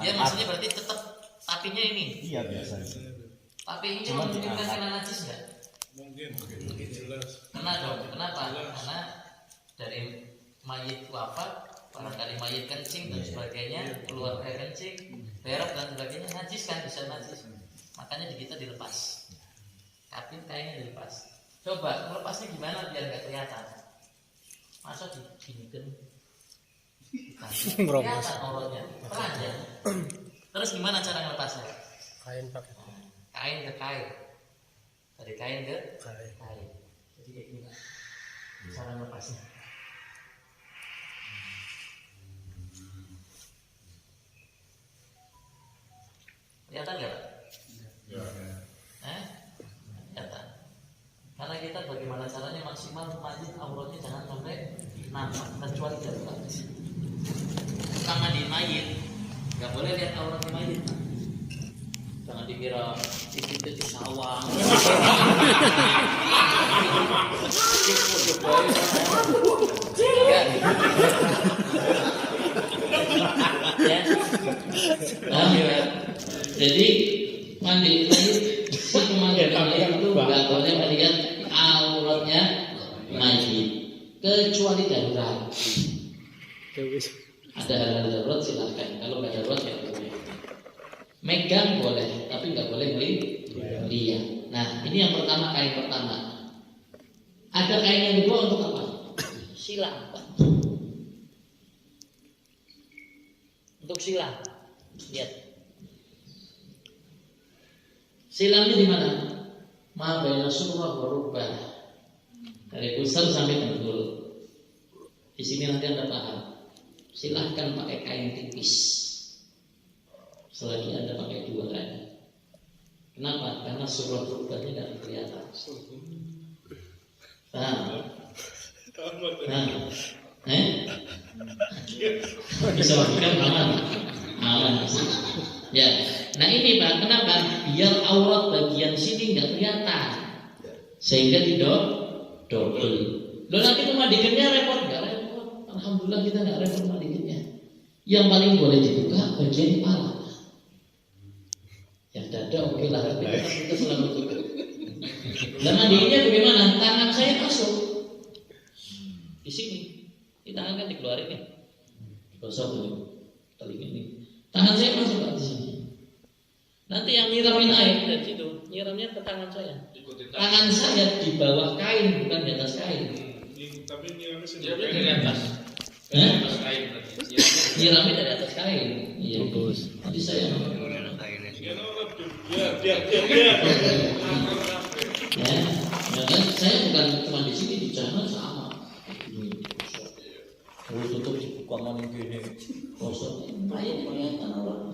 Ya maksudnya berarti tetap tapinya ini? Iya biasanya. Tapi ini Cuma memungkinkan diangkat. kena najis nggak? Mungkin jelas. Kena dong, kenapa? Karena dari mayit wafat, barangkali mayit kencing dan sebagainya, keluar air kencing, berak dan sebagainya, najis kan, bisa najis. Makanya di kita dilepas, tapi kainnya dilepas. Coba melepasnya gimana biar nggak kelihatan? Masa gini kan? Kelihatan orangnya, telanjang. Terus gimana cara melepasnya? Kain pakai Kain ke kain, dari kain ke kain. kain. Jadi kayak gini cara melepasnya. Kelihatan nggak, Pak? Kelihatan. Karena kita bagaimana caranya maksimal maju auratnya jangan sampai nampak kecuali darurat. Kita mandi mayit, nggak boleh lihat aurat mayit. Jangan dikira itu di sawang. Ya. Jadi mandi mayit, si pemandian mayit itu nggak boleh melihat auratnya mayit kecuali darurat. Ada hal-hal darurat silahkan, kalau nggak darurat ya boleh. Megang boleh, tapi nggak boleh lihat. Nah, ini yang pertama, kain pertama. Ada kain yang kedua untuk apa? Silang, Pak. Untuk silang, lihat. Silangnya di mana? Ma baina surah wa rubah. Dari pusar sampai dengkul. Di sini nanti Anda paham. Silahkan pakai kain tipis. Selagi Anda pakai dua kain. Kenapa? Karena surah rubahnya tidak kelihatan. Paham? Bisa maksudkan aman. Ya, nah ini Pak, kenapa? Biar aurat bagian sini nggak kelihatan, sehingga tidak double. Lo nanti memandikannya repot nggak? Repot. Alhamdulillah kita nggak repot memandikannya. Yang paling boleh dibuka bagian kepala. Yang dada oke lah, tapi kita selalu tutup. Dan mandinya bagaimana? Tangan saya masuk di sini, di tangan kan dikeluarin nih, gosok dulu telinga ini. Tangan saya masuk di sini. Nanti yang nyiramin air dari situ, nyiramnya ke tangan saya. Tangan saya di bawah kain, bukan di atas kain. Tapi nyiramnya Nyiramnya sendiri. dari atas. Dari atas kain berarti. Nyiramnya dari atas kain. Iya. Nanti saya. Biar. Ya, dan saya bukan cuma di sini, di sana sama. Kalau tutup dibuka ngomong gini, kosong. Mayat kelihatan orang.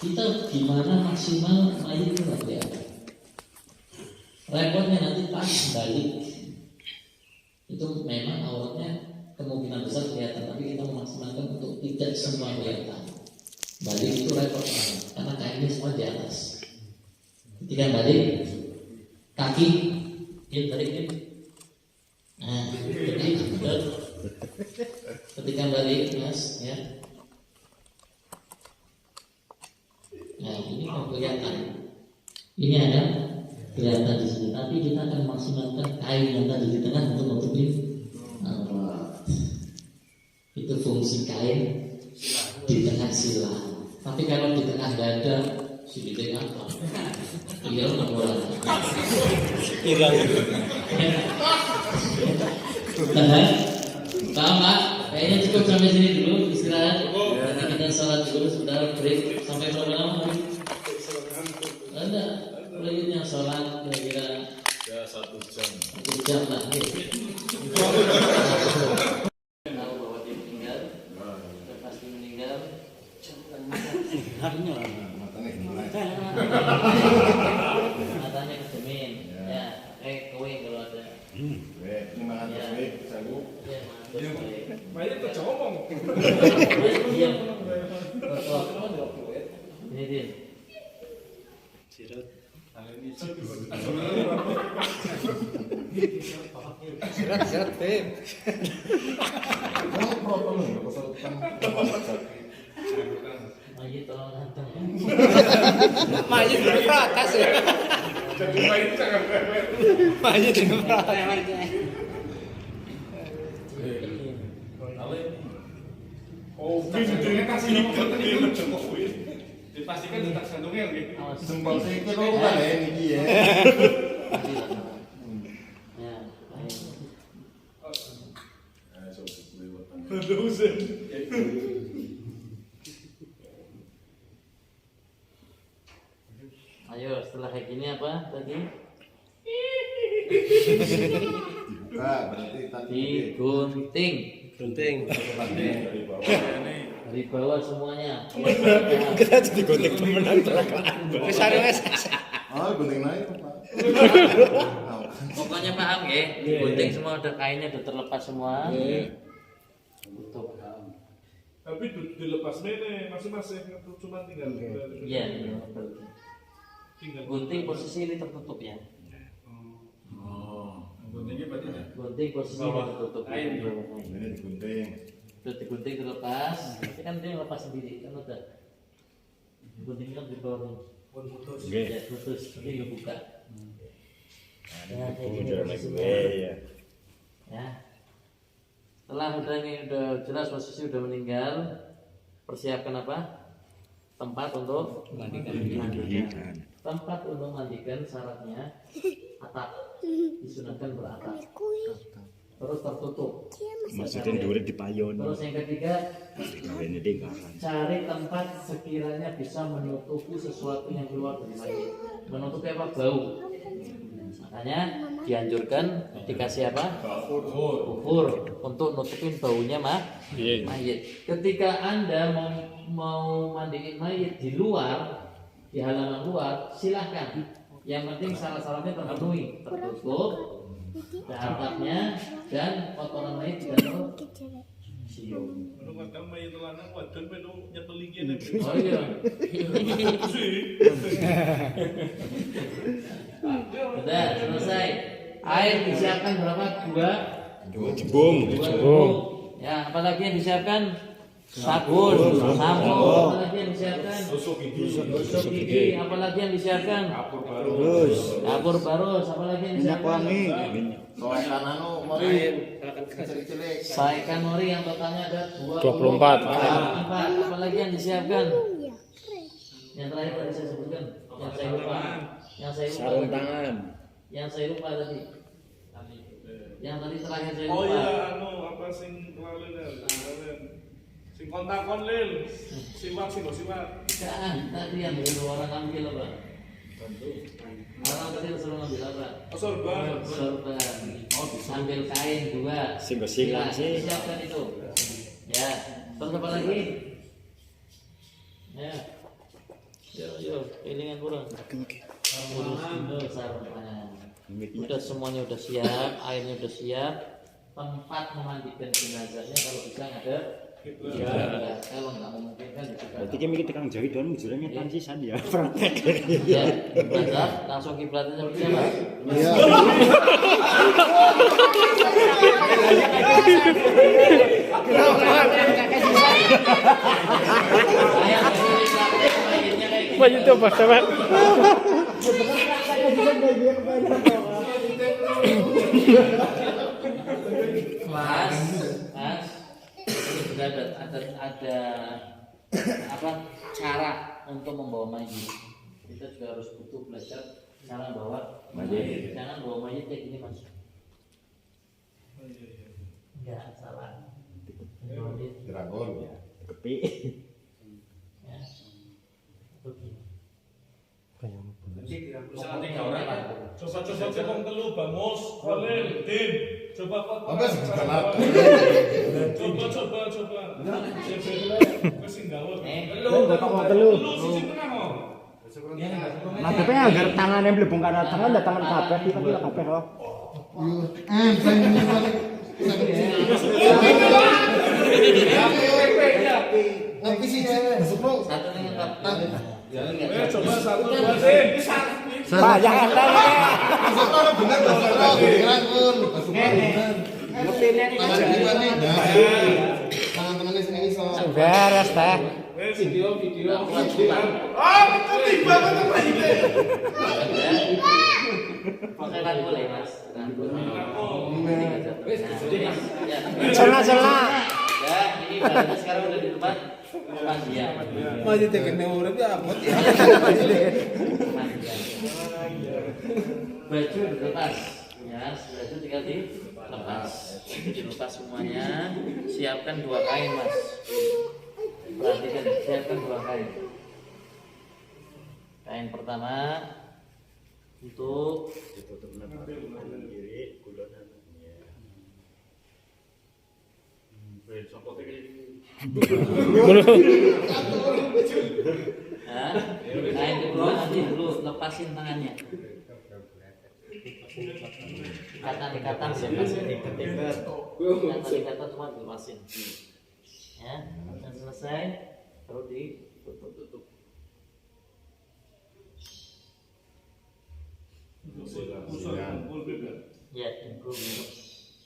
Kita gimana maksimal mayat itu nggak kelihatan. Repotnya nanti pas balik. Itu memang auratnya kemungkinan besar kelihatan, tapi kita memaksimalkan untuk tidak semua kelihatan. Balik itu repot banget, karena kainnya semua di atas. Ketika balik, kaki dia balikin. Nah, jadi ketika balik, Mas, ya. Nah, ini kan kelihatan. Ini ada kelihatan di sini, tapi kita akan maksimalkan kain yang tadi di tengah untuk menutupi aurat. Itu fungsi kain di tengah silang. Tapi kalau di tengah dada, silitnya apa? Hilang orang. Hilang. Paham Pak? Kayaknya cukup sampai sini dulu, istirahat. Nanti kita sholat dulu, sebentar break. Sampai berapa lama? Ada selanjutnya sholat kira-kira Ya 1 jam. 1 jam lah. Tahu bahwa dia meninggal, sudah pasti meninggal. Matanya kedemin. Ya, kowe kalau ada. Ini makan Ya. terbaik, saya Ya, maaf. Diam. Ini dia. Sirat, Beb. Mayit tolong ganteng. Mayit di protes ya. Jadi main jangan Mayit di protes. Oh, ini kasih nomor Jokowi. Dipastikan tetap santungnya gitu. Jempol sikit kok bukan ya ini ya. Ya, baik. Dosen. Ayo setelah kayak gini apa tadi? Berarti tadi Digunting Gunting. dari bawah semuanya. Kita jadi gunting temenan perasaan. Wis are wis. oh gunting naik Pak. Pokoknya paham ya, digunting semua udah kainnya udah terlepas semua. Tutup. Tapi dilepas mene masing-masing atau cuma tinggal. Iya. Tinggal Gunting posisi ini tertutup ya. Guntingnya berarti ya? Gunting posisi ini tertutup. Kain. Ini digunting. Udah digunting terlepas, nanti kan dia lepas sendiri kan udah. Guntingnya kan di bawah nih. Ya putus, nanti nggak buka. Ya kayak gini posisinya. Ya. Setelah udah ini udah jelas posisi udah meninggal, persiapkan apa? Tempat untuk mandikan. Tempat untuk mandikan syaratnya atap, disunahkan beratap. Terus tertutup. Maksudnya dulu di payon. Terus yang ketiga, Ini lingkaran. cari tempat sekiranya bisa menutupi sesuatu yang keluar dari mayit. Menutupi apa? Bau. Makanya dianjurkan dikasih apa? Kufur untuk nutupin baunya mayit. Ketika Anda mau mandiin mayit di luar, di halaman luar, silahkan. Yang penting syarat-syaratnya terpenuhi, tertutup, atapnya dan kotoran mayit tidak tersium. Menurut kamu main lanang wadon menu nyeteli kene. Oh iya. Sudah selesai. Air disiapkan berapa? Dua Jembung. jembung. Ya, apalagi yang disiapkan? Sabun, sampo, apalagi yang disiapkan? Gosok gigi, apalagi yang disiapkan? Dapur barus, apalagi yang disiapkan? Soalnya anu mari cilik-cilik. Saikan mori yang totalnya ada 24. 24. Apalagi yang disiapkan? Yang terakhir tadi saya sebutkan, yang saya lupa. Sarung tangan. Yang saya lupa tadi. Yang tadi terakhir saya lupa. Oh iya, anu apa sing lalen. Sing kontakon lil. Siwak. Jangan, tadi yang dulu orang ambil apa? Orang tadi suruh ngambil apa? Oh, sorban. Sorban. Oh, ambil kain juga. Sing-singan sih. Siapkan itu. Ya. Terus apa lagi? Ya. Yo, pilingan kurang. Urus sarungan. Udah semuanya udah siap, airnya udah siap. Tempat memandikan jenazahnya kalau bisa ada. Ya, kalau nggak memungkinkan Berarti kami tukang jahit dan mujurnya tansisan ya. Praktek. ya, kiblat langsung kiblatnya seperti apa? Iya. Apa itu Pak Sabar? Mas, ada apa cara untuk membawa mayit. Kita juga harus butuh belajar cara bawa mayit. Jangan bawa mayit kayak gini mas. Enggak salah. Bawa mayit. Dragon ya. Kepi. Ya. Begini. Usaha 3 orang kan? Coba telu Bamos, Walil, Din. Coba kok. Apa sih bukan apa? Coba. Wis sing gawe. Lu kok mau telu. Sisi tengah kok. Madepnya agar tangannya mlebung karena tangan dan tangan kabeh iki kok kabeh kok. Saya ini balik. Ngopi sih besok Satu nih ngetop. Coba satu dua sih. Pak jangan tanya. bener dong. Beneran pun. Ngepinnya nih Tangan aja. gimana nih? Tangan-tangannya sini iso. Beres teh. Video. Oh, penting banget apa ini? Pakai rangkul ya mas. Rangkul. Cela-cela. Ya, ini badannya sekarang udah di tempat dia. Masih tekan urip ya abot ya. Baju dilepas, ya, baju tinggal dilepas. Dilepas semuanya. Siapkan 2 kain mas. Perhatikan, siapkan 2 kain. Kain pertama untuk Ditutup kanan kiri, kulon ya. ya, kain kedua nanti dulu lepasin tangannya. Ikatan cuma dilepasin. Ya, dan selesai baru ditutup. Kumpul beda. Ya, dulu.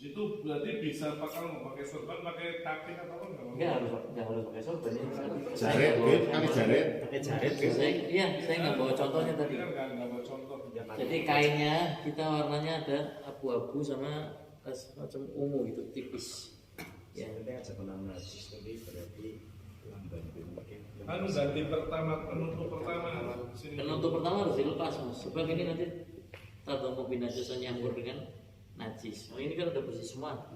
Itu berarti bisa pakai sorban, pakai takin atau apa? Enggak harus pakai sorban ini. Jaret, Bib, kan jaret. Pakai jaret kan. Saya nggak bawa contohnya tadi. Ini kan nggak mau contoh. Jadi kainnya kita warnanya ada abu-abu sama semacam ungu gitu, tipis. Ya, penting aja kena najis tadi berarti lamban mungkin. Ganti penutup pertama. Sini. Penutup pertama harus dilepas mas, sebab ini nanti tato mobil najisnya nyampur dengan najis. Oh ini kan udah bersih semua.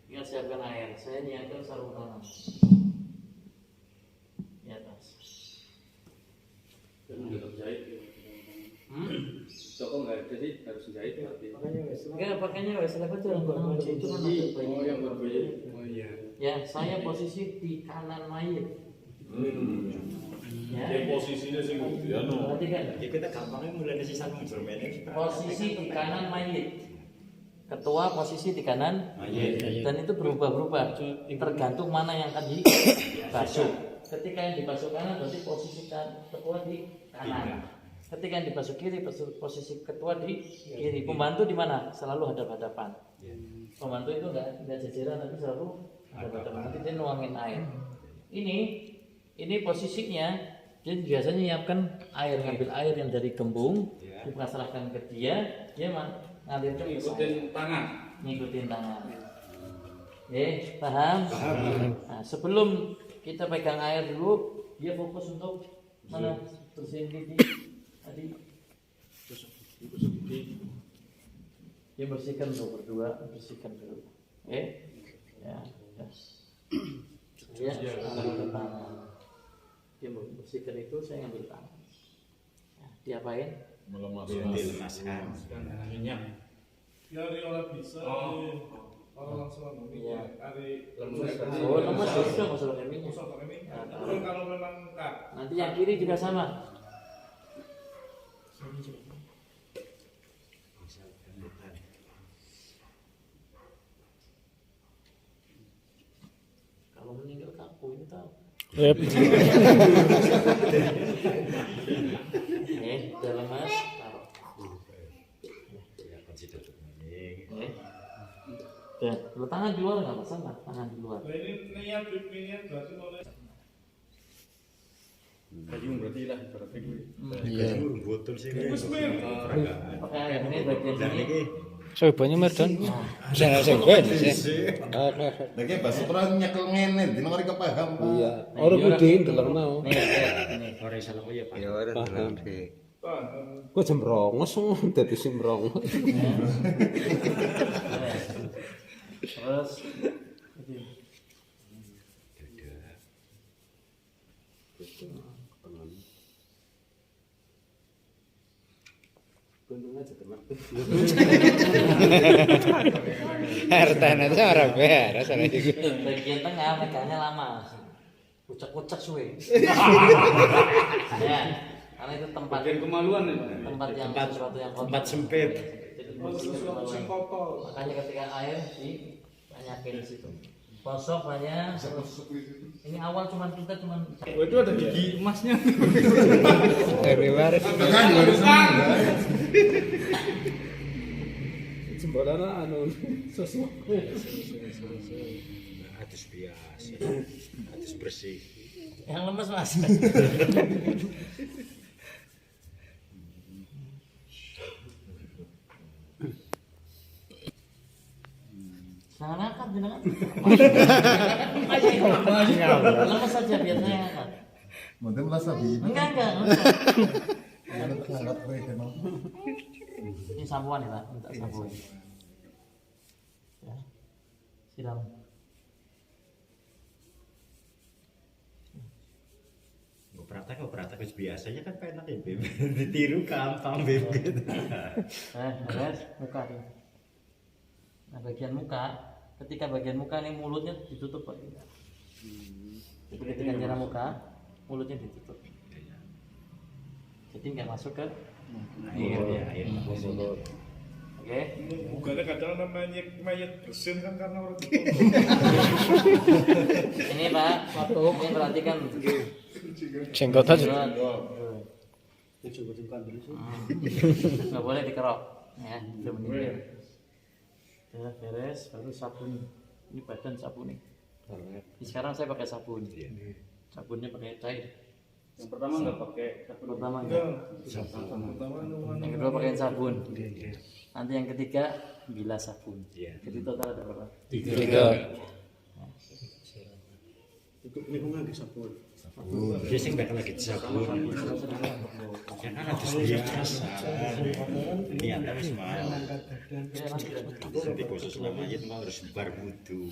Tinggal siapkan air. Saya nyiapkan sarung tangan. Di atas. Toko nggak ada sih, harus jahit berarti. Enggak, pakainya wes lepas jalan tangan itu kan masuk bayi. Oh yang berbeda. Oh iya. Ya, saya posisi di kanan mayit. Ya. Posisinya sih ya no. Perhatikan. Ya kita gampangnya mulai dari sisa bermain. Posisi di kanan mayit. Ketua posisi di kanan mayit. Dan itu berubah-ubah tergantung mana yang akan dibasuh. Ketika yang dibasuh kanan berarti posisi ketua di kanan. Ketika yang dibasuh kiri posisi ketua di kiri. Pembantu di mana? Selalu hadap-hadapan. Pembantu itu enggak jajaran tapi selalu hadap-hadapan. Nanti dia nuangin air. Ini posisinya dia biasanya nyiapkan air, ngambil air yang dari gembung, dipasrahkan ke dia ngalirkan ke saya. Ngikutin tangan. Paham? Nah, sebelum kita pegang air dulu, dia fokus untuk mana? Bersihin gigi tadi. Dia bersihkan tuh berdua, bersihkan dulu. Ya. Dia ambil tangan. Dia bersihkan itu, saya ngambil tangan. Nah, diapain? Dilemaskan. Ya orang bisa. Orang langsung Iya. lemes. Oh, lemes bisa masalah minyak. Kalau memang enggak. Nanti yang kiri juga sama. Kalau meninggal kaku ini tahu. Udah lemas, taruh. Kalau tangan di luar nggak masalah, tangan di luar. Nah ini niat berarti mulai. Kayu berarti lah berarti. Iya. Botol sih. Pakai air ini bagian sini. Sobanya merdon. Sing ben sih. Lagi bahasa Quran nyekel ngene, dino ora kepaham. Iya. Ora kudu ndelok mau. Nih. Ora salah ya Pak. Ya ora ndelok sih. Tahan. Kok jembrongos dadi simbrong. Terus RTN itu orang beres ana iki. bagian tengah megangnya lama. Kucek-kucek suwe. Ya, karena itu tempat Bagian kemaluan ya. tempat yang sesuatu yang kotor. Tempat sempit. Jadi bersihkan kemaluan. Makanya ketika air ditanyakin di situ. Kosok banyak. Ini awal kita cuman. Oh, itu ada gigi emasnya. Dari waris. Jembalan anu sesuatu. Hadis biasa. Hadis bersih. Yang lemes mas. Jangan angkat, jangan angkat. Lemes saja biar saya angkat. Mungkin merasa bingung. Enggak. Sangat baik emang. Ini sampoan ya Pak, minta sampoan. Ya, siram. Praktek biasanya kan enak ya, Beb. Ditiru gampang, Beb. Beres muka nih. Nah bagian muka, ketika bagian muka ini mulutnya ditutup Pak. Jadi ketika cara muka, mulutnya ditutup. Jadi nggak masuk ke Air. Oke. Bukannya kadang namanya mayat bersin kan karena orang itu. Ini Pak, ini perhatikan. Jenggot aja. Nggak boleh dikerok, ya. Belum meninggal. Ya, beres, baru sabun. Ini badan sabun nih. Sekarang saya pakai sabun. Sabunnya pakai cair. Yang pertama nggak pakai sabun. Pertama enggak. Yang kedua pakai sabun. Nanti yang ketiga bilas sabun. Jadi total ada berapa? 3. Biasanya bakal lagi sabun. Ya kan hadis biasa. Niat harus mau. Nanti khusus namanya itu harus berwudu.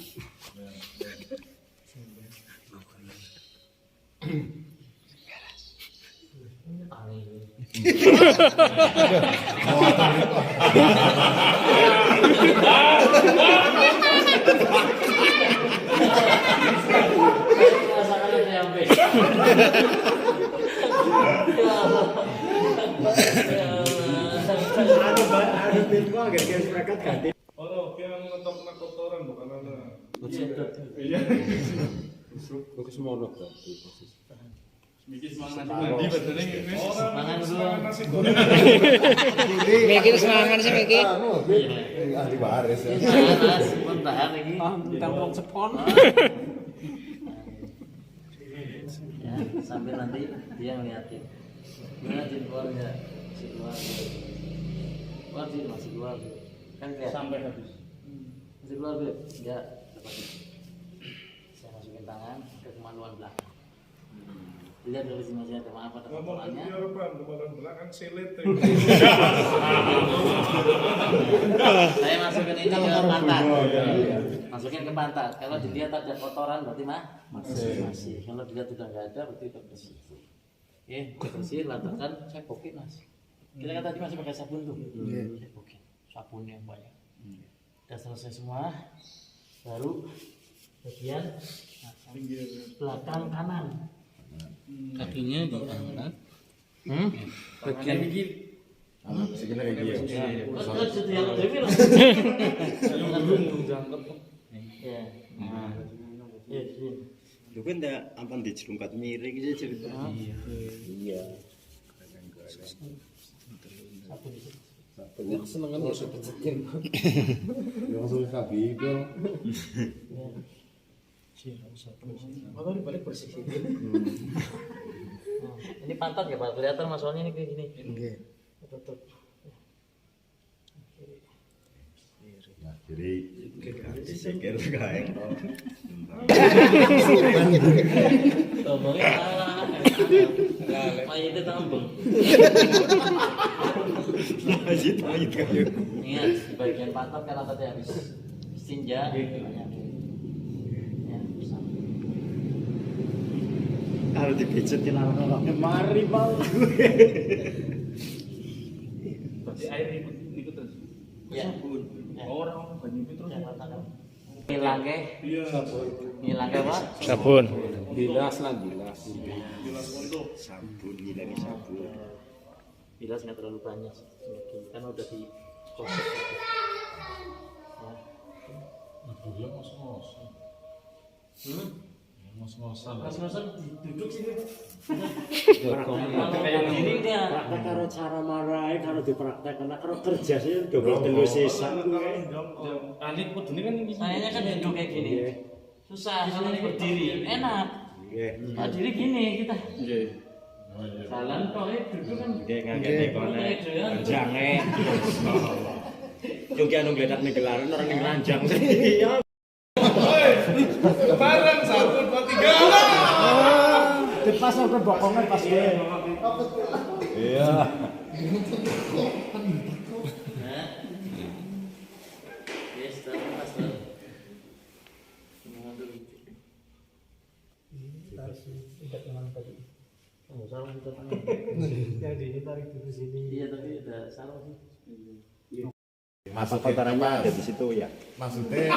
Oh, dia ngetok kotoran bukan ana. Iya. Bikin semangat mandi badannya ini. Mangan dulu. Nasi goreng. Mikir semangat sih mikir. Ahli waris ya. Panas, bentar lagi. Tampung sepon. Ya, sambil nanti dia ngeliatin. Gimana jin keluar enggak? Masih keluar. Keluar sih, masih keluar. Kan kayak Sampai habis. masih keluar Beb? Enggak. Saya masukin tangan ke kemaluan belakang. Lihat dari sini masih ada apa ada Ngomong kotorannya. di Eropa, kemarin belakang silet. Saya masukin ini ke pantat. Masukin ke pantat. Kalau dilihat ada kotoran berarti masih. Kalau dilihat sudah nggak ada berarti udah bersih. Oke, bersih. Letakkan saya pokin mas. Kita kan tadi masih pakai sabun tuh. Saya pokin. Sabun yang banyak. Udah selesai semua. Baru bagian belakang kanan. Kakinya diangkat. Bagian ini. Segini kayak gini. Lu kan ndak ampun dijelungkat miring sih cerita. Iya. Senengan harus bikin. Langsung sabi itu. Ini pantat ya Pak, kelihatan masalahnya ini kayak gini. Tutup. Jadi disikir kae. Ngomongnya salah. Mayit itu tambeng. Masjid kayu. Ingat di bagian pantat karena tadi habis istinja banyak. Ya, Harus dipijetin orang-orangnya mari mau. Berarti air ikut terus. ya. Orang banyu itu terus. Ngilangke, ngilangke apa? Sabun. Bilas untuk Sabun ngilangin sabun. Bilas nggak terlalu banyak sih, kan udah di kosong. Ya. Mas-masan duduk sini. Kayak gini dia. Praktek karo cara marahi karo dipraktek karena karo kerja sih double telu sisan kuwi. Anik kudune kan sayanya kan duduk kayak gini. Susah kalau berdiri enak. Nggih. Kalau diri gini kita. Jalan kok duduk kan. Nggih ngangge kone jange. Yo ki anu gledak ning gelaran orang ning ranjang sih. Bareng 1, 2, 3. Dipas sampe bokongan pas gue. Iya. Yes, terus terus. Yang ditarik di sini. Iya, tapi udah salah sih. Masa kotorannya ada di situ ya. Maksudnya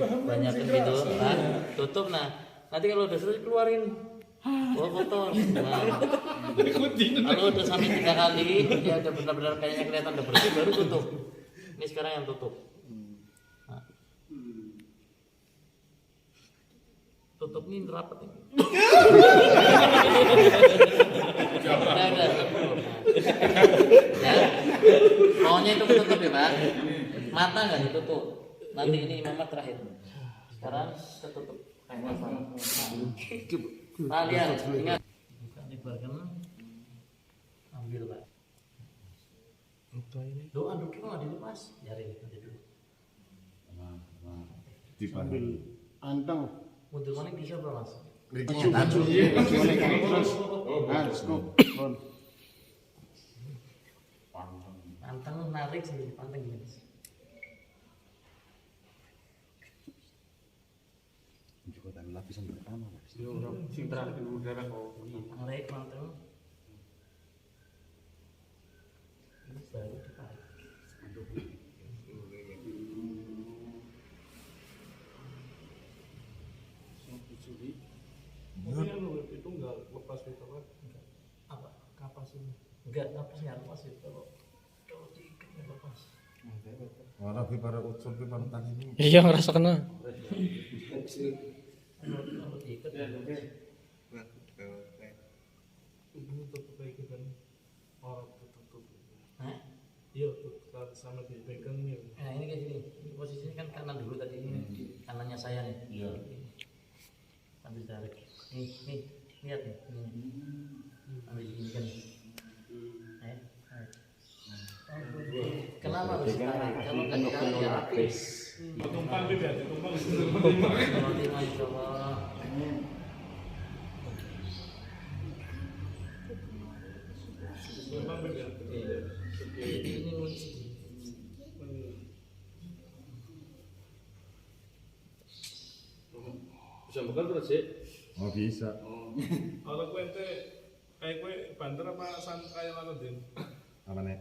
Banyak gitu, nah, tutup nah. Nanti kalau udah selesai keluarin. Wah kotor. Nah, kalau udah sampai 3 kali, ya udah benar-benar kayaknya kelihatan udah bersih, baru tutup. Ini sekarang yang tutup. Nah. Tutup ini rapat ini. Udah. Ya. Maunya itu tutup ya Pak. Mata nggak ditutup. Nanti ini Mamat terakhir. Sekarang tertutup. Nah, lihat, ingat. Buka dikeluarkan. Ambil Pak. Doa dulu nggak dilepas. Nyari nanti dulu. dipanggil Anteng. Mundur maning bisa Bro Mas. Panteng narik sendiri panteng gini. Juga tadi lapisan pertama. Sing terakhir udara kok. Narik panteng. Ini baru ditarik. Mungkin itu enggak lepas itu kan? Apa? Kapas ini? Enggak, kapasnya lepas itu. Kalau diikat nggak lepas. orang para unsur para tani ini Iya ngerasa kena. Kalau diikat ya lepas. Ini tutup kayak gitu kan? Orang tutup. Hah? Iya, sama dipegang ini. Nah ini kayak gini. Ini posisinya kan kanan dulu tadi ini. Kanannya saya nih. Iya. Ambil tarik. Nih, lihat nih. Ambil gini kan. Kenapa harus ditarik? Kalau nggak ditarik ya habis. Tumpang gitu ya, tumpang. Kalau terima insya Allah. Tumpang gitu ya. Jadi ini kunci. Bisa bukan terus sih. oh bisa Kalau kue ente kayak kue banter apa kayak mana Din? apa nih